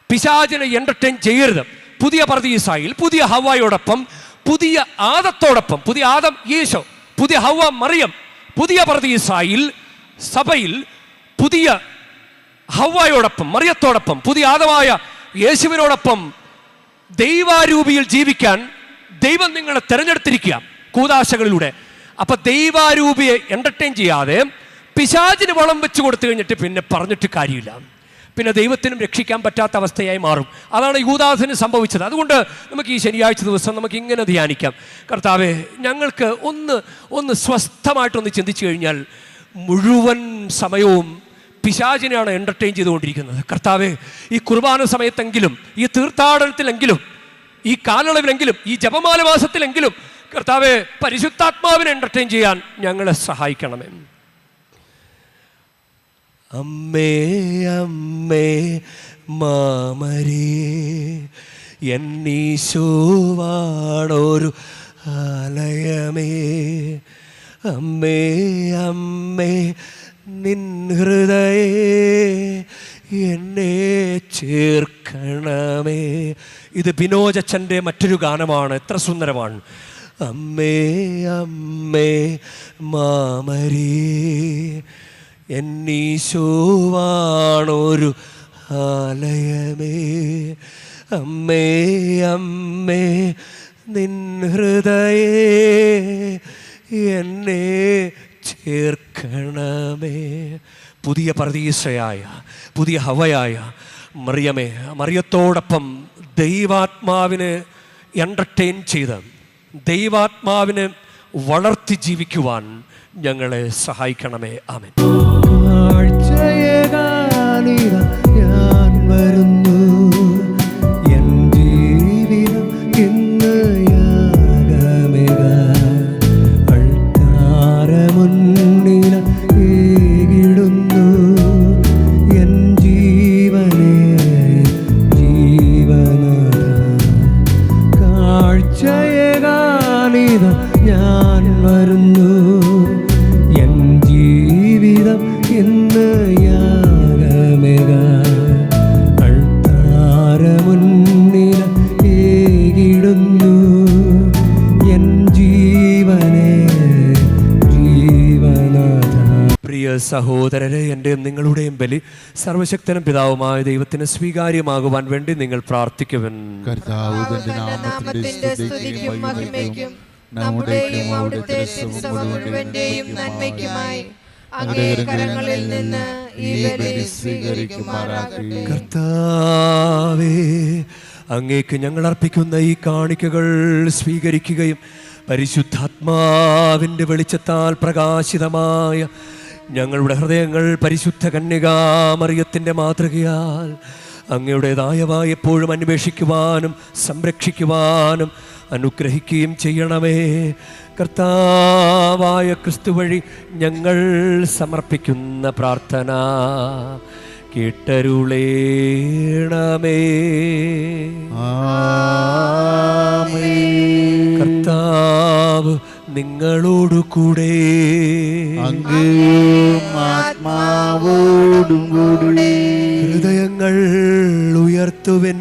പിശാചിനെ എൻ്റർടൈൻ ചെയ്യരുത്. പുതിയ പറുദീസായിൽ പുതിയ ഹവ്വായോടൊപ്പം, പുതിയ ആദത്തോടൊപ്പം, പുതിയ ആദം ഈശോ, പുതിയ ഹവ്വ മറിയം, പുതിയ പറുദീസായിൽ സഭയിൽ പുതിയ ഹവ്വായോടൊപ്പം, മറിയത്തോടൊപ്പം, പുതിയ ആദമായ യേശുവിനോടൊപ്പം ദൈവാരൂപിയിൽ ജീവിക്കാൻ ദൈവം നിങ്ങളെ തിരഞ്ഞെടുത്തിരിക്കുക കൂദാശകളിലൂടെ. അപ്പൊ ദൈവാരൂപിയെ എൻ്റർടൈൻ ചെയ്യാതെ പിശാചിന് വളം വെച്ച് കൊടുത്തു കഴിഞ്ഞിട്ട് പിന്നെ പറഞ്ഞിട്ട് കാര്യമില്ല. പിന്നെ ദൈവത്തിനും രക്ഷിക്കാൻ പറ്റാത്ത അവസ്ഥയായി മാറും. അതാണ് യൂദാസിന് സംഭവിച്ചത്. അതുകൊണ്ട് നമുക്ക് ഈ ശനിയാഴ്ച ദിവസം നമുക്ക് ഇങ്ങനെ ധ്യാനിക്കാം. കർത്താവേ, ഞങ്ങൾക്ക് ഒന്ന് സ്വസ്ഥമായിട്ടൊന്ന് ചിന്തിച്ചു കഴിഞ്ഞാൽ മുഴുവൻ സമയവും പിശാചിനെയാണ് എൻ്റർടൈൻ ചെയ്തുകൊണ്ടിരിക്കുന്നത്. കർത്താവേ, ഈ കുർബാന സമയത്തെങ്കിലും, ഈ തീർത്ഥാടനത്തിലെങ്കിലും, ഈ കാലയളവിലെങ്കിലും, ഈ ജപമാല മാസത്തിലെങ്കിലും കർത്താവേ പരിശുദ്ധാത്മാവിനെ എൻ്റർടൈൻ ചെയ്യാൻ ഞങ്ങളെ സഹായിക്കണമേ. അമ്മേ അമ്മേ മാമരേ, എന്നീശോവാണൊരു ആലയമേ. അമ്മേ അമ്മേ നിൻ ഹൃദയേ എന്നെ ചേർക്കണമേ. ഇത് ബിനോജച്ചൻ്റെ മറ്റൊരു ഗാനമാണ്, എത്ര സുന്ദരമാണ്. അമ്മേ അമ്മേ മാമരേ, എന്നീശോവാണൊരു ആലയമേ. അമ്മേ അമ്മേ നിൻ ഹൃദയേ എന്നെ ചേർക്കണമേ. പുതിയ പറുദീസയായ, പുതിയ ഹവയായ മറിയമേ, മറിയത്തോടൊപ്പം ദൈവാത്മാവിനെ എൻ്റർടൈൻ ചെയ്ത് ദൈവാത്മാവിനെ വളർത്തി ജീവിക്കുവാൻ ഞങ്ങളെ സഹായിക്കണമേ. ആമേൻ. ഞാൻ വരുന്നു, എൻ ജീവിതം ഇന്ന് യാഗമേക, അൾത്താരമുന്നിൽ ഏകിടുന്നു എൻ ജീവനെ ജീവനാഥ. കാഴ്ചയേകാനിത ഞാൻ വരുന്നു, എൻ ജീവിതം ഇന്ന് യാഗമേക, അൾത്താരമുന്നിൽ ഏകിടുന്നു എൻ ജീവനെ ജീവനാഥ. പ്രിയ സഹോദരരെ, എൻ്റെയും നിങ്ങളുടെയും ബലി സർവശക്തനും പിതാവുമായ ദൈവത്തിന് സ്വീകാര്യമാകുവാൻ വേണ്ടി നിങ്ങൾ പ്രാർത്ഥിക്കുവൻ.
നാമത്തിന്റെ സ്തുതിക്കും മഹിമയ്ക്കും നമ്മുടെയും അവിടുത്തെ തിരുസഭയുടെയും നന്മയ്ക്കുമായി അങ്ങേ കരങ്ങളിൽ നിന്ന് ഈ ബലി സ്വീകരിക്കുമാറാകട്ടെ.
കർത്താവേ, അങ്ങേക്ക് ഞങ്ങൾ അർപ്പിക്കുന്ന ഈ കാണിക്കകൾ സ്വീകരിക്കുകയും പരിശുദ്ധാത്മാവിൻ്റെ വെളിച്ചത്താൽ പ്രകാശിതമായ ഞങ്ങളുടെ ഹൃദയങ്ങൾ പരിശുദ്ധ കന്യകാമറിയത്തിൻ്റെ മാതൃകയാൽ അങ്ങയുടേതായവ എപ്പോഴും അന്വേഷിക്കുവാനും സംരക്ഷിക്കുവാനും അനുഗ്രഹിക്കുകയും ചെയ്യണമേ. കർത്താവായ ക്രിസ്തു വഴി ഞങ്ങൾ സമർപ്പിക്കുന്ന പ്രാർത്ഥന കേട്ടരുളേണമേ. കർത്താവ് നിങ്ങളോടു കൂടെ,
ആത്മാവോടും കൂടെ
ഹൃദയങ്ങൾ ഉയർത്തുവിൻ.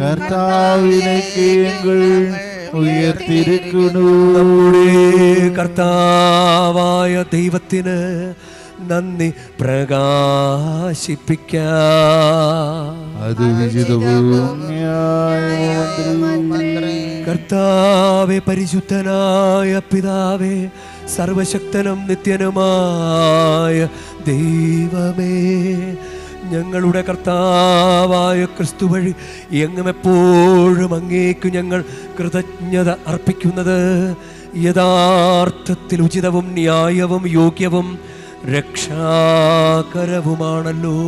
കർത്താവിനെ ഞങ്ങൾ ഉയർത്തിരിക്കുന്നു.
നമ്മുടെ കർത്താവായ ദൈവത്തിന് നന്ദി പ്രകാശിപ്പിക്കാം.
അത് ഉചിതവും
കർത്താവേ, പരിശുദ്ധനായ പിതാവേ, സർവശക്തനും നിത്യനുമായ ദൈവമേ, ഞങ്ങളുടെ കർത്താവായ ക്രിസ്തു വഴി എങ്ങും എപ്പോഴും അങ്ങേക്കു ഞങ്ങൾ കൃതജ്ഞത അർപ്പിക്കുന്നത് യഥാർത്ഥത്തിൽ ഉചിതവും ന്യായവും യോഗ്യവും രക്ഷാകരവുമാണല്ലോ.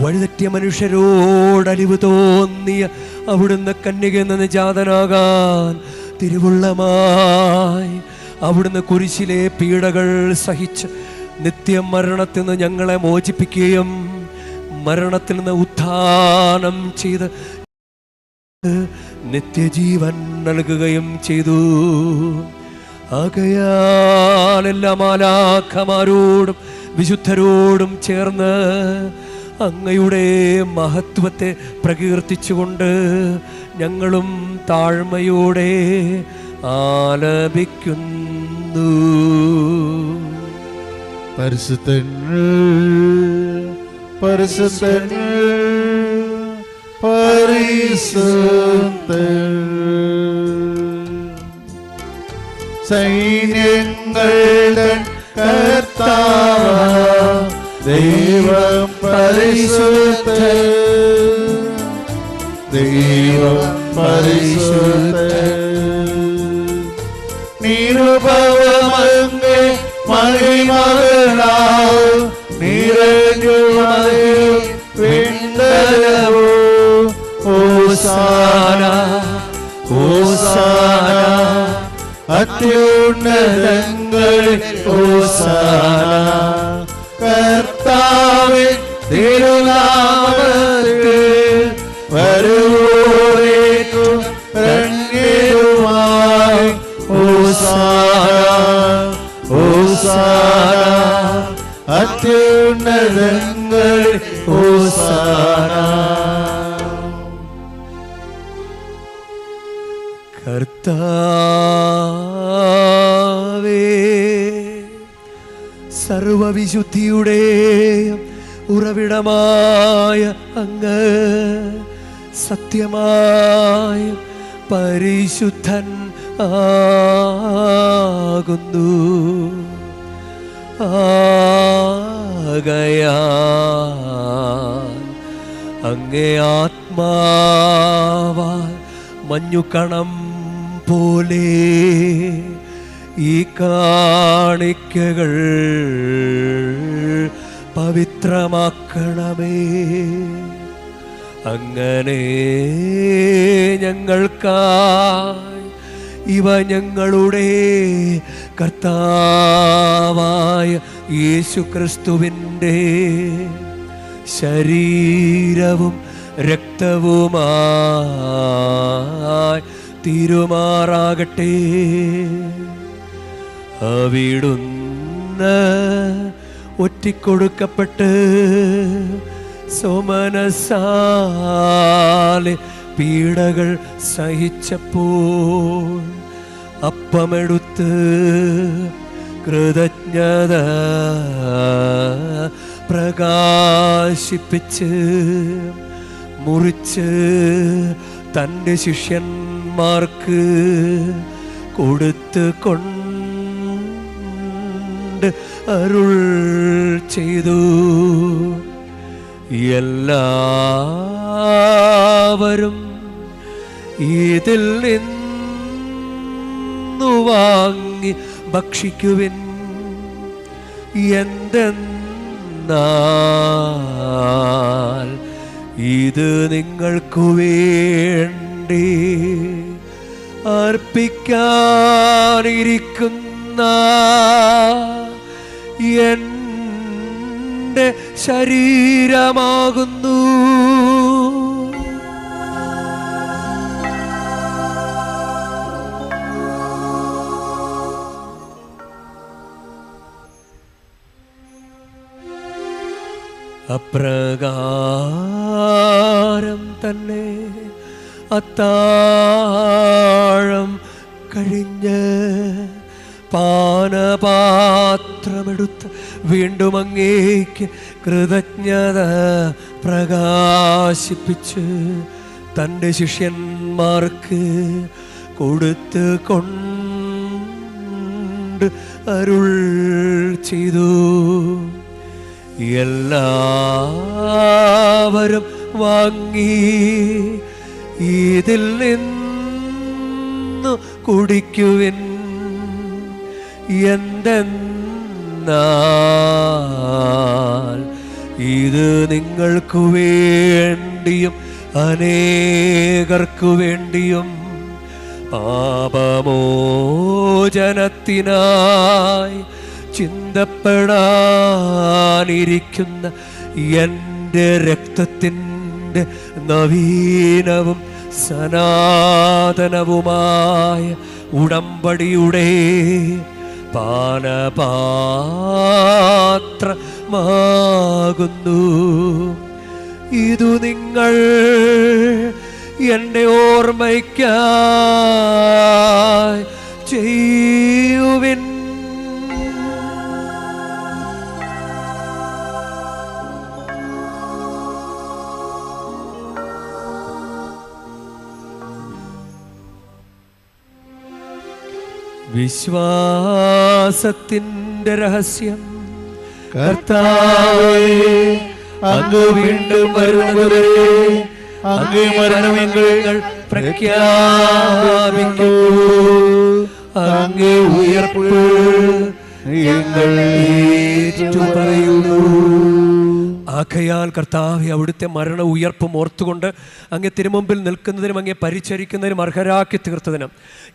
വഴിതെറ്റിയ മനുഷ്യരോടലിവ് തോന്നിയ അവിടുന്ന് കന്യകയിൽ നിന്ന് ജാതനാകാൻ തിരുവുള്ളമായി അവിടുന്ന് കുരിശിലെ പീഡകൾ സഹിച്ച് നിത്യമരണത്തിൽ നിന്ന് ഞങ്ങളെ മോചിപ്പിക്കുകയും മരണത്തിൽ നിന്ന് ഉത്ഥാനം ചെയ്ത് നിത്യജീവൻ നൽകുകയും ചെയ്തു. ആകയാൽ എല്ലാ മാലാഖമാരോടും വിശുദ്ധരോടും ചേർന്ന് അങ്ങയുടെ മഹത്വത്തെ പ്രകീർത്തിച്ചുകൊണ്ട് ഞങ്ങളും താഴ്മയോടെ ആലപിക്കുന്നു.
പരിശുദ്ധൻ പരിശുദ്ധൻ പരിശുദ്ധൻ, സൈന്യങ്ങളുടെ കർത്താവ് ദൈവം പരിശുദ്ധൻ, ദൈവം പരിശുദ്ധൻ. നിരുപമങ്ങേ മഹിമകളാൽ നിറഞ്ഞു വിണ്ടലവോ. ഹോസാന ഹോസാന അത്യുന്നതങ്ങളിൽ ഹോസാന. കർത്താവിൻ തിരുനാമത്തിൽ വരുവോരേക്കും ധന്യരുമായി. ഹോസാന ഹോസാന അത്യുന്നതങ്ങളിൽ ഹോസാന.
കർത്താവേ, സർവവിശുദ്ധിയുടെ ഉറവിടമായ അങ്ങ് സത്യമായ പരിശുദ്ധൻ ആകുന്നു. ആകയാൽ അങ്ങേ ആത്മാവാൽ മഞ്ഞുകണം പോലെ ഈ കാണിക്കകൾ പവിത്രമാക്കണമേ. അങ്ങനെ ഞങ്ങൾക്കായി ഇവ ഞങ്ങളുടെ കർത്താവായ യേശുക്രിസ്തുവിൻ്റെ ശരീരവും രക്തവുമായി തീരുമാറാകട്ടെ. അവിടുന്ന് ഒറ്റിക്കൊടുക്കപ്പെട്ട് സോമനസാലെ പീഡകൾ സഹിച്ചപ്പോൾ അപ്പമെടുത്ത് കൃതജ്ഞത പ്രകാശിപ്പിച്ച് മുറിച്ച് തൻ്റെ ശിഷ്യന്മാർക്ക് കൊടുത്ത് കൊണ്ട് അരുൾ ചെയ്തു. എല്ലാവരും ഇതിൽ നിന്ന് വാങ്ങി ഭക്ഷിക്കുവിൻ. എന്തെന്നാൽ ഇത് നിങ്ങൾക്കു വേണ്ടി അർപ്പിക്കാനിരിക്കുന്ന എൻ്റെ ശരീരമാകുന്നു. അപ്രകാരം തന്നെ അത്താഴം കഴിഞ്ഞ് പാനപാത്രമെടുത്ത് വീണ്ടും അങ്ങേക്ക് കൃതജ്ഞത പ്രകാശിപ്പിച്ച് തൻ്റെ ശിഷ്യന്മാർക്ക് കൊടുത്ത് കൊണ്ട് അരുൾ ചെയ്തു. എല്ലാവരും വാങ്ങി ഇതിൽ നിന്നു കുടിക്കുവിൻ. എന്തെന്നാൽ ഇത് നിങ്ങൾക്കു വേണ്ടിയും അനേകർക്കു വേണ്ടിയും പാപമോചനത്തിനായി ചിന്തപ്പെടാനിരിക്കുന്ന എൻ്റെ രക്തത്തിൻ്റെ നവീനവും സനാതനവുമായ ഉടമ്പടിയുടെ പാനപാത്രമാകുന്നു. ഇതു നിങ്ങൾ എൻ്റെ ഓർമ്മയ്ക്കായി ചെയ്യുവിൻ. വിശ്വാസത്തിൻ്റെ രഹസ്യം.
കർത്താവേ, അങ്ങ് വീണ്ടും വരുന്നതുവരെ അങ്ങ് മരണമെങ്കിൽ പ്രഖ്യാപിക്കൂ. അങ്ങ് ഉയർപ്പ് ഞങ്ങൾ ഏറ്റുപറയുന്നു.
ആകയാൽ കർത്താവേ, അവിടുത്തെ മരണ ഉയർപ്പും ഓർത്തുകൊണ്ട് അങ്ങേ തിരുമുമ്പിൽ നിൽക്കുന്നതിനും അങ്ങേ പരിചരിക്കുന്നതിനും അർഹരാക്കി തീർത്തതിനും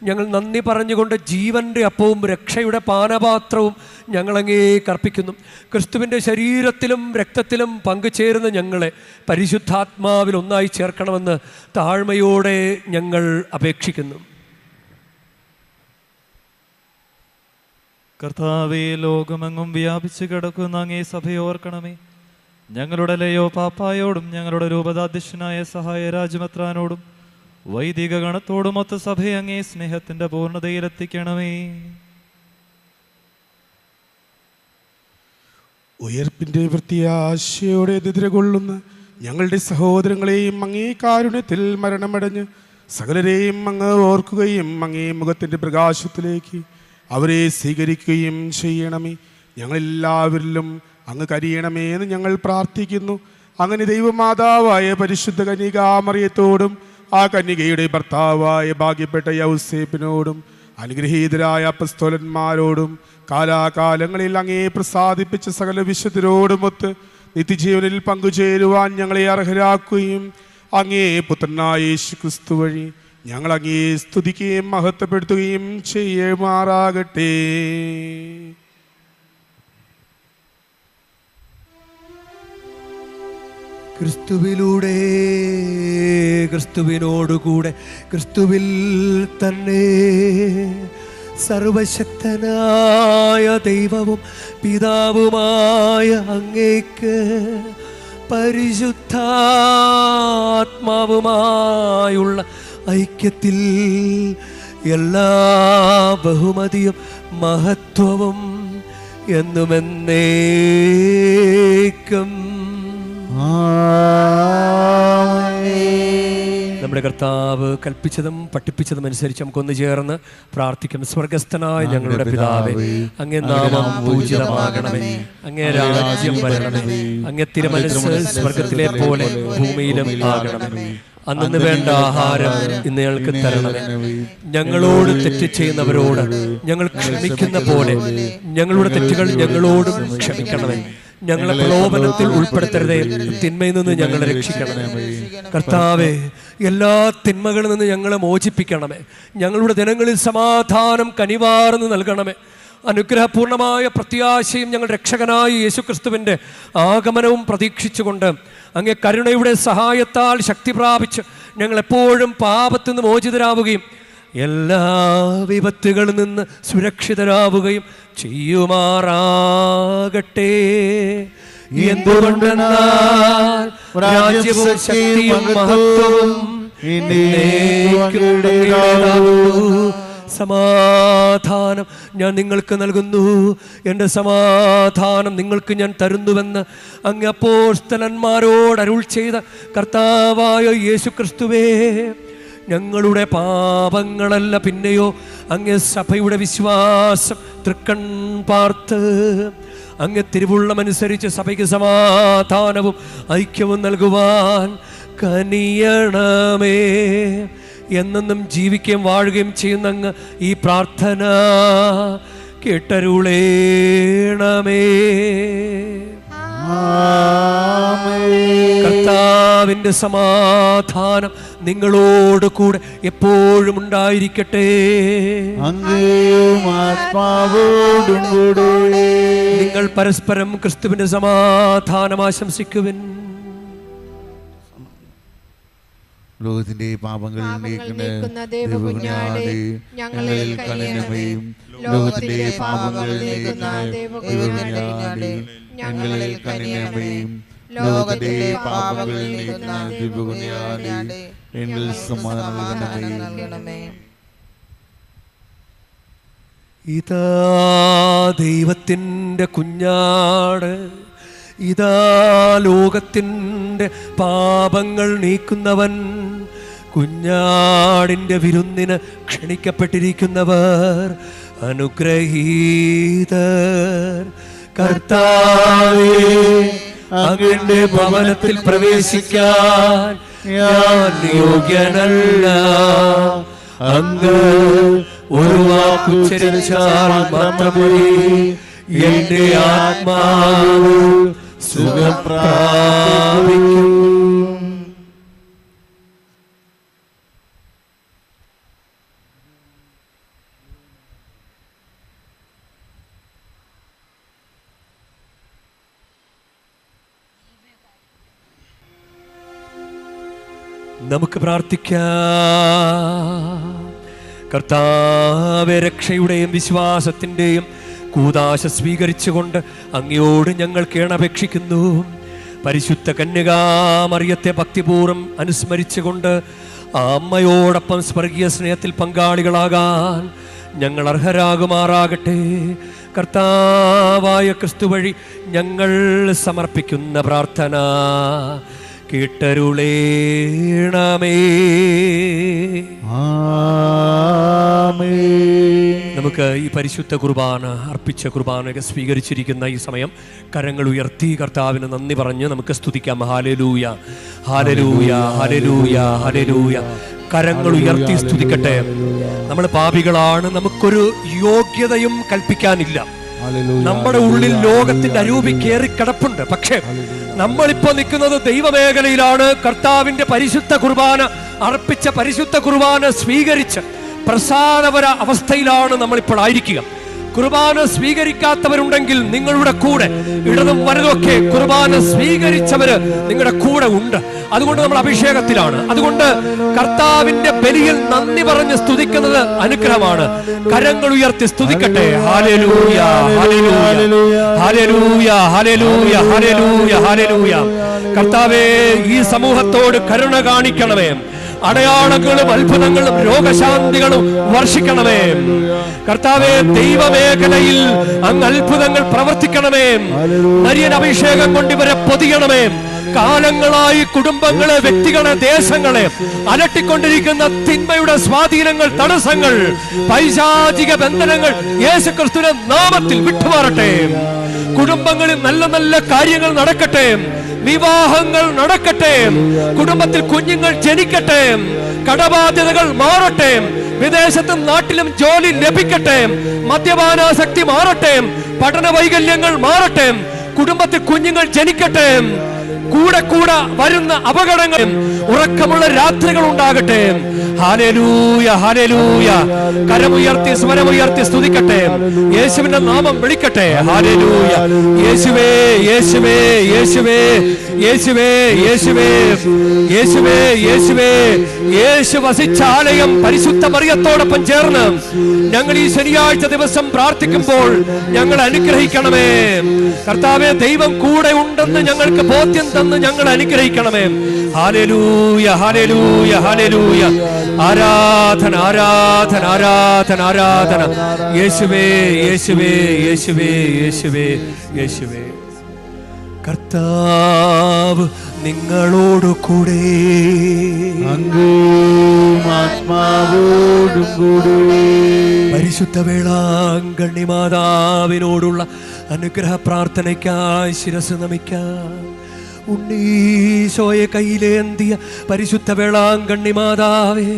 ഞങ്ങൾ നന്ദി പറഞ്ഞുകൊണ്ട് ജീവൻ്റെ അപ്പവും രക്ഷയുടെ പാനപാത്രവും ഞങ്ങളങ്ങേ കർപ്പിക്കുന്നു. ക്രിസ്തുവിൻ്റെ ശരീരത്തിലും രക്തത്തിലും പങ്കുചേരുന്ന ഞങ്ങളെ പരിശുദ്ധാത്മാവിൽ ഒന്നായി ചേർക്കണമെന്ന് താഴ്മയോടെ ഞങ്ങൾ അപേക്ഷിക്കുന്നു.
കർത്താവേ, ലോകമെങ്ങും വ്യാപിച്ചു കിടക്കുന്ന അങ്ങേ സഭയെ ഓർക്കണമേ. ഞങ്ങളുടെ ലയോ പാപ്പായോടും ഞങ്ങളുടെ രൂപതാധ്യക്ഷനായ സഹായ രാജമെത്രാനോടും വൈദിക ഗണത്തോടുമൊത്ത സഭയെ അങ്ങേ സ്നേഹത്തിൻ്റെ പൂർണ്ണതയിലെത്തിക്കണമേ.
ഉയർപ്പിൻ്റെ പ്രത്യാശയോടെ എതിർകൊള്ളുന്ന ഞങ്ങളുടെ സഹോദരങ്ങളെയും അങ്ങേ കാരുണ്യത്തിൽ മരണമടഞ്ഞ് സകലരെയും അങ്ങ് ഓർക്കുകയും അങ്ങേ മുഖത്തിൻ്റെ പ്രകാശത്തിലേക്ക് അവരെ സ്വീകരിക്കുകയും ചെയ്യണമേ. ഞങ്ങളെല്ലാവരിലും അങ്ങ് കരിയണമേ എന്ന് ഞങ്ങൾ പ്രാർത്ഥിക്കുന്നു. അങ്ങനെ ദൈവമാതാവായ പരിശുദ്ധ കന്യകാമറിയത്തോടും ആ കന്യകയുടെ ഭർത്താവായ ഭാഗ്യപ്പെട്ട യൗസേപ്പിനോടും അനുഗ്രഹീതരായ അപ്പസ്തോലന്മാരോടും കാലാകാലങ്ങളിൽ അങ്ങേ പ്രസാദിപ്പിച്ച സകല വിശുദ്ധരോടുമൊത്ത് നിത്യജീവനിൽ പങ്കുചേരുവാൻ ഞങ്ങളെ അർഹരാക്കുകയും അങ്ങേ പുത്രനായ യേശു ക്രിസ്തു വഴി ഞങ്ങൾ അങ്ങേ സ്തുതിക്കുകയും മഹത്വപ്പെടുത്തുകയും ചെയ്യുമാറാകട്ടെ.
ക്രിസ്തുവിലൂടെ, ക്രിസ്തുവിനോടുകൂടെ, ക്രിസ്തുവിൽ തന്നെ സർവശക്തനായ ദൈവവും പിതാവുമായ അങ്ങേക്ക് പരിശുദ്ധാത്മാവുമായുള്ള ഐക്യത്തിൽ എല്ലാ ബഹുമതിയും മഹത്വവും എന്നുമെന്നേക്കും. നമ്മുടെ കർത്താവ് കൽപ്പിച്ചതും പഠിപ്പിച്ചതും അനുസരിച്ച് നമുക്കൊന്ന് ചേർന്ന് പ്രാർത്ഥിക്കും. സ്വർഗസ്ഥനായ ഞങ്ങളുടെ പിതാവേ, അങ്ങേ നാമം പൂജിതമാകണമേ, അങ്ങേ രാജ്യം വരണമേ, അങ്ങേ തിരുമനസ്സ് സ്വർഗത്തിലെ പോലെ ഭൂമിയിലും ആകണമേ. അന്നു വേണ്ട ആഹാരം ഇന്ന് ഞങ്ങൾക്ക് തരണമേ. ഞങ്ങളോട് തെറ്റ് ചെയ്യുന്നവരോട് ഞങ്ങൾ ക്ഷമിക്കുന്ന പോലെ ഞങ്ങളുടെ തെറ്റുകൾ ഞങ്ങളോടും ക്ഷമിക്കണമേ. ഞങ്ങളെ പ്രലോഭനത്തിൽ ഉൾപ്പെടുത്തരുതേ, തിന്മയിൽ നിന്ന് ഞങ്ങളെ രക്ഷിക്കണമേ. കർത്താവേ, എല്ലാ തിന്മകളിൽ നിന്ന് ഞങ്ങളെ മോചിപ്പിക്കണമേ. ഞങ്ങളുടെ ദിനങ്ങളിൽ സമാധാനം കനിവാർന്ന് നൽകണമേ. അനുഗ്രഹപൂർണമായ പ്രത്യാശയും ഞങ്ങൾ രക്ഷകനായ യേശുക്രിസ്തുവിൻ്റെ ആഗമനവും പ്രതീക്ഷിച്ചുകൊണ്ട് അങ്ങേ കരുണയുടെ സഹായത്താൽ ശക്തി പ്രാപിച്ച് ഞങ്ങളെപ്പോഴും പാപത്തിൽ നിന്ന് മോചിതരാവുകയും എല്ലാ വിപത്തുകളിൽ നിന്ന് സുരക്ഷിതരാവുകയും ചെയ്യുമാറാകട്ടെ. എന്തുകൊണ്ടെന്നാൽ രാജ്യവും ശക്തിയും മഹത്വവും സമാധാനം ഞാൻ നിങ്ങൾക്ക് നൽകുന്നു, എൻ്റെ സമാധാനം നിങ്ങൾക്ക് ഞാൻ തരുന്നുവെന്ന് അങ്ങ് അപ്പോസ്തലന്മാരോട് അരുൾ ചെയ്ത കർത്താവായ യേശുക്രിസ്തുവേ, ഞങ്ങളുടെ പാപങ്ങളല്ല പിന്നെയോ അങ്ങേ സഭയുടെ വിശ്വാസം തൃക്കൺ പാർത്ത് അങ്ങ് തിരുവുള്ളമനുസരിച്ച് സഭയ്ക്ക് സമാധാനവും ഐക്യവും നൽകുവാൻ കനിയണമേ. എന്നെന്നും ജീവിക്കുകയും വാഴുകയും ചെയ്യുന്ന അങ്ങ് ഈ പ്രാർത്ഥന കേട്ടരുളേണമേ. കർത്താവിൻ്റെ സമാധാനം നിങ്ങളോട് കൂടെ എപ്പോഴും ഉണ്ടായിരിക്കട്ടെ. നിങ്ങൾ പരസ്പരം ക്രിസ്തുവിന്റെ സമാധാനം ആശംസിക്കുവിൻ.
ലോകത്തിന്റെ പാപങ്ങൾ നീക്കുന്ന ദൈവകുഞ്ഞാടേ, ഞങ്ങളിൽ കനിയണമേയും. ലോകത്തിന്റെ പാപങ്ങൾ നീക്കുന്ന ദൈവകുഞ്ഞാടേ, ഞങ്ങളിൽ കനിയണമേയും. ലോകത്തിന്റെ പാപങ്ങൾ നീക്കുന്ന ദൈവകുഞ്ഞാടേ, ഞങ്ങളിൽ സമാധാനം നൽകണമേ.
ഇതാ ദൈവത്തിൻ്റെ കുഞ്ഞാട്, ഇതാ ലോകത്തിൻ്റെ പാപങ്ങൾ നീക്കുന്നവൻ. കുഞ്ഞാടിൻ്റെ വിരുന്നിന് ക്ഷണിക്കപ്പെട്ടിരിക്കുന്നവർ അനുഗ്രഹീതർ. കർത്താവേ, അങ്ങയുടെ ഭവനത്തിൽ പ്രവേശിക്കാൻ ഞാൻ യോഗ്യനല്ല. അങ്ങ് ഒരു വാക്കുച്ചരിച്ചാൽ മാത്രമേ എന്റെ ആത്മാവ് സുഖം പ്രാപിക്കും. നമുക്ക് പ്രാർത്ഥിക്കാം. കർത്താവേ, രക്ഷയുടെയും വിശ്വാസത്തിൻ്റെയും കൂദാശ സ്വീകരിച്ചുകൊണ്ട് അങ്ങയോട് ഞങ്ങൾ കേണപേക്ഷിക്കുന്നു. പരിശുദ്ധ കന്യകാമറിയത്തെ ഭക്തിപൂർവ്വം അനുസ്മരിച്ചുകൊണ്ട് ആ അമ്മയോടൊപ്പം സ്വർഗീയ സ്നേഹത്തിൽ പങ്കാളികളാകാൻ ഞങ്ങൾ അർഹരാകുമാറാകട്ടെ. കർത്താവായ ക്രിസ്തു വഴി ഞങ്ങൾ സമർപ്പിക്കുന്ന പ്രാർത്ഥന കേട്ടരുളേണമേ. നമുക്ക് ഈ പരിശുദ്ധ കുർബാന അർപ്പിച്ച കുർബാനയൊക്കെ സ്വീകരിച്ചിരിക്കുന്ന ഈ സമയം കരങ്ങൾ ഉയർത്തി കർത്താവിന് നന്ദി പറഞ്ഞ് നമുക്ക് സ്തുതിക്കാം. Hallelujah, hallelujah, hallelujah, hallelujah. കരങ്ങൾ ഉയർത്തി സ്തുതിക്കട്ടെ. നമ്മൾ പാപികളാണ്, നമുക്കൊരു യോഗ്യതയും കൽപ്പിക്കാനില്ല. നമ്മുടെ ഉള്ളിൽ ലോകത്തിന്റെ അരൂപി കയറി കിടപ്പുണ്ട്. പക്ഷേ നമ്മളിപ്പോ നിൽക്കുന്നത് ദൈവമേഖലയിലാണ്. കർത്താവിന്റെ പരിശുദ്ധ കുർബാന അർപ്പിച്ച പരിശുദ്ധ കുർബാന സ്വീകരിച്ച് പ്രസാദപര അവസ്ഥയിലാണ് നമ്മളിപ്പോൾ ആയിരിക്കുക. കുർബാന സ്വീകരിക്കാത്തവരുണ്ടെങ്കിൽ നിങ്ങളുടെ കൂടെ ഇടതും വലതുമൊക്കെ കുർബാന സ്വീകരിച്ചവര് നിങ്ങളുടെ കൂടെ ഉണ്ട്. അതുകൊണ്ട് നമ്മൾ അഭിഷേകത്തിലാണ്. അതുകൊണ്ട് കർത്താവിന്റെ ബലിയിൽ നന്ദി പറഞ്ഞ് സ്തുതിക്കുന്നത് അനുഗ്രഹമാണ്. കരങ്ങൾ ഉയർത്തി സ്തുതിക്കട്ടെ. Hallelujah, hallelujah, hallelujah, hallelujah, hallelujah, hallelujah. കർത്താവേ, ഈ സമൂഹത്തോട് കരുണ കാണിക്കണമേ. അടയാളങ്ങളും അത്ഭുതങ്ങളും രോഗശാന്തികളും വർഷിക്കണമേ. കർത്താവേ, ദൈവമേഖലയിൽ അങ്ങ് അത്ഭുതങ്ങൾ പ്രവർത്തിക്കണമേ. മരിയൻ അഭിഷേകം കൊണ്ട് ഇവരെ പൊതിയണമേ. കാലങ്ങളായി കുടുംബങ്ങളെ, വ്യക്തികളെ, ദേശങ്ങളെ അലട്ടിക്കൊണ്ടിരിക്കുന്ന തിന്മയുടെ സ്വാധീനങ്ങൾ, തടസ്സങ്ങൾ, പൈശാചിക ബന്ധനങ്ങൾ യേശുക്രിസ്തുവിന്റെ നാമത്തിൽ വിട്ടുമാറട്ടെ. കുടുംബങ്ങളിൽ നല്ല നല്ല കാര്യങ്ങൾ നടക്കട്ടെ. വിവാഹങ്ങൾ നടക്കട്ടെ, കുടുംബത്തിൽ കുഞ്ഞുങ്ങൾ ജനിക്കട്ടെ, കടബാധ്യതകൾ മാറട്ടെ, വിദേശത്തും നാട്ടിലും ജോലി ലഭിക്കട്ടെ, മദ്യപാനാസക്തി മാറട്ടെ, പഠന വൈകല്യങ്ങൾ മാറട്ടെ, കുടുംബത്തിൽ കുഞ്ഞുങ്ങൾ ജനിക്കട്ടെ, കൂടെ കൂടെ വരുന്ന അപകടങ്ങൾ, ഉറക്കമുള്ള രാത്രികൾ ഉണ്ടാകട്ടെ. Hallelujah, hallelujah. കരമുയർത്തി സ്വരമുയർത്തി സ്തുതിക്കട്ടെ, യേശുവിന്റെ നാമം വിളിക്കട്ടെ. ഹല്ലേലൂയ. യേശുവേ, യേശുവേ, യേശുവേ, യേശുവേ, യേശുവേ, യേശുവേ, യേശുവേ. യേശു വസിച്ച ആലയം പരിശുദ്ധ മറിയത്തോടൊപ്പം ചേർന്ന് ഞങ്ങൾ ഈ ശനിയാഴ്ച ദിവസം പ്രാർത്ഥിക്കുമ്പോൾ ഞങ്ങൾ അനുഗ്രഹിക്കണമേ കർത്താവേ. ദൈവം കൂടെ ഉണ്ടെന്ന് ഞങ്ങൾക്ക് ബോധ്യം തന്ന് ഞങ്ങൾ അനുഗ്രഹിക്കണമേ. Hallelujah, hallelujah, hallelujah. ആരാധന, ആരാധന, ആരാധന, ആരാധന. യേശുവേ, യേശുവേ, യേശുവേ, യേശുവേ, യേശുവേ. കർത്താവ് നിങ്ങളോടു കൂടെ,
ആത്മാവോടും കൂടെ.
പരിശുദ്ധ വേളാങ്കണ്ണി മാതാവിനോടുള്ള അനുഗ്രഹ പ്രാർത്ഥനയ്ക്കായി ശിരസ് നമിക്കാം. ഉണ്ണീശോയെ കയ്യിലേന്തിയ പരിശുദ്ധ വേളാങ്കണ്ണി മാതാവേ,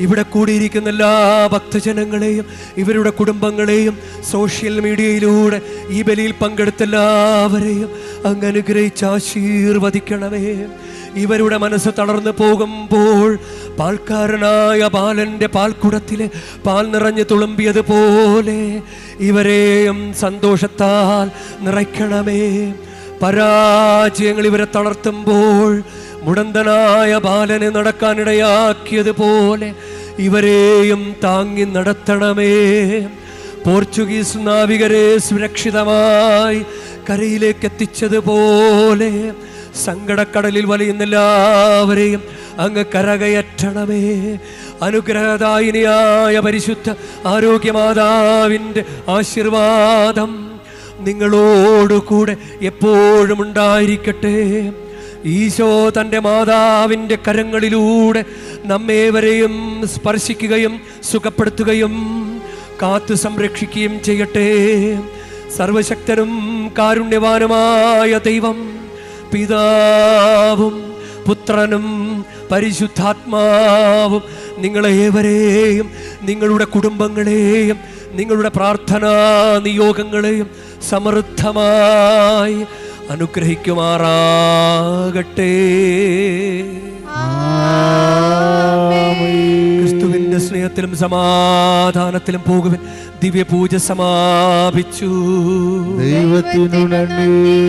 ഇവിടെ കൂടിയിരിക്കുന്ന എല്ലാ ഭക്തജനങ്ങളെയും ഇവരുടെ കുടുംബങ്ങളെയും സോഷ്യൽ മീഡിയയിലൂടെ ഈ ബലിയിൽ പങ്കെടുത്ത എല്ലാവരെയും അങ്ങ് അനുഗ്രഹിച്ച് ആശീർവദിക്കണമേ. ഇവരുടെ മനസ്സ് തളർന്നു പോകുമ്പോൾ പാൽക്കാരനായ ബാലന്റെ പാൽക്കുടത്തിലെ പാൽ നിറഞ്ഞു തുളുമ്പിയതുപോലെ ഇവരെയും സന്തോഷത്താൽ നിറയ്ക്കണമേ. പരാജയങ്ങൾ ഇവരെ തളർത്തുമ്പോൾ മുടന്തനായ ബാലനെ നടക്കാനിടയാക്കിയതുപോലെ ഇവരെയും താങ്ങി നടത്തണമേ. പോർച്ചുഗീസ് നാവികരെ സുരക്ഷിതമായി കരയിലേക്ക് എത്തിച്ചതുപോലെ സങ്കടക്കടലിൽ വലയുന്ന എല്ലാവരെയും അങ്ങ് കരകയറ്റണമേ. അനുഗ്രഹദായിനിയായ പരിശുദ്ധ ആരോഗ്യമാതാവിൻ്റെ ആശീർവാദം നിങ്ങളോടുകൂടെ എപ്പോഴും ഉണ്ടായിരിക്കട്ടെ. ഈശോ തൻ്റെ മാതാവിൻ്റെ കരങ്ങളിലൂടെ നമ്മേവരെയും സ്പർശിക്കുകയും സുഖപ്പെടുത്തുകയും കാത്തു സംരക്ഷിക്കുകയും ചെയ്യട്ടെ. സർവശക്തനും കാരുണ്യവാനുമായ ദൈവം പിതാവും പുത്രനും പരിശുദ്ധാത്മാവും നിങ്ങളേവരെയും നിങ്ങളുടെ കുടുംബങ്ങളെയും നിങ്ങളുടെ പ്രാർത്ഥനാ നിയോഗങ്ങളെയും സമൃദ്ധമായി അനുഗ്രഹിക്കുമാറാകട്ടെ. ക്രിസ്തുവിന്റെ സ്നേഹത്തിലും സമാധാനത്തിലും പോകുവിൻ. ദിവ്യപൂജ സമാപിച്ചു.
ദൈവത്തിനു നന്ദി.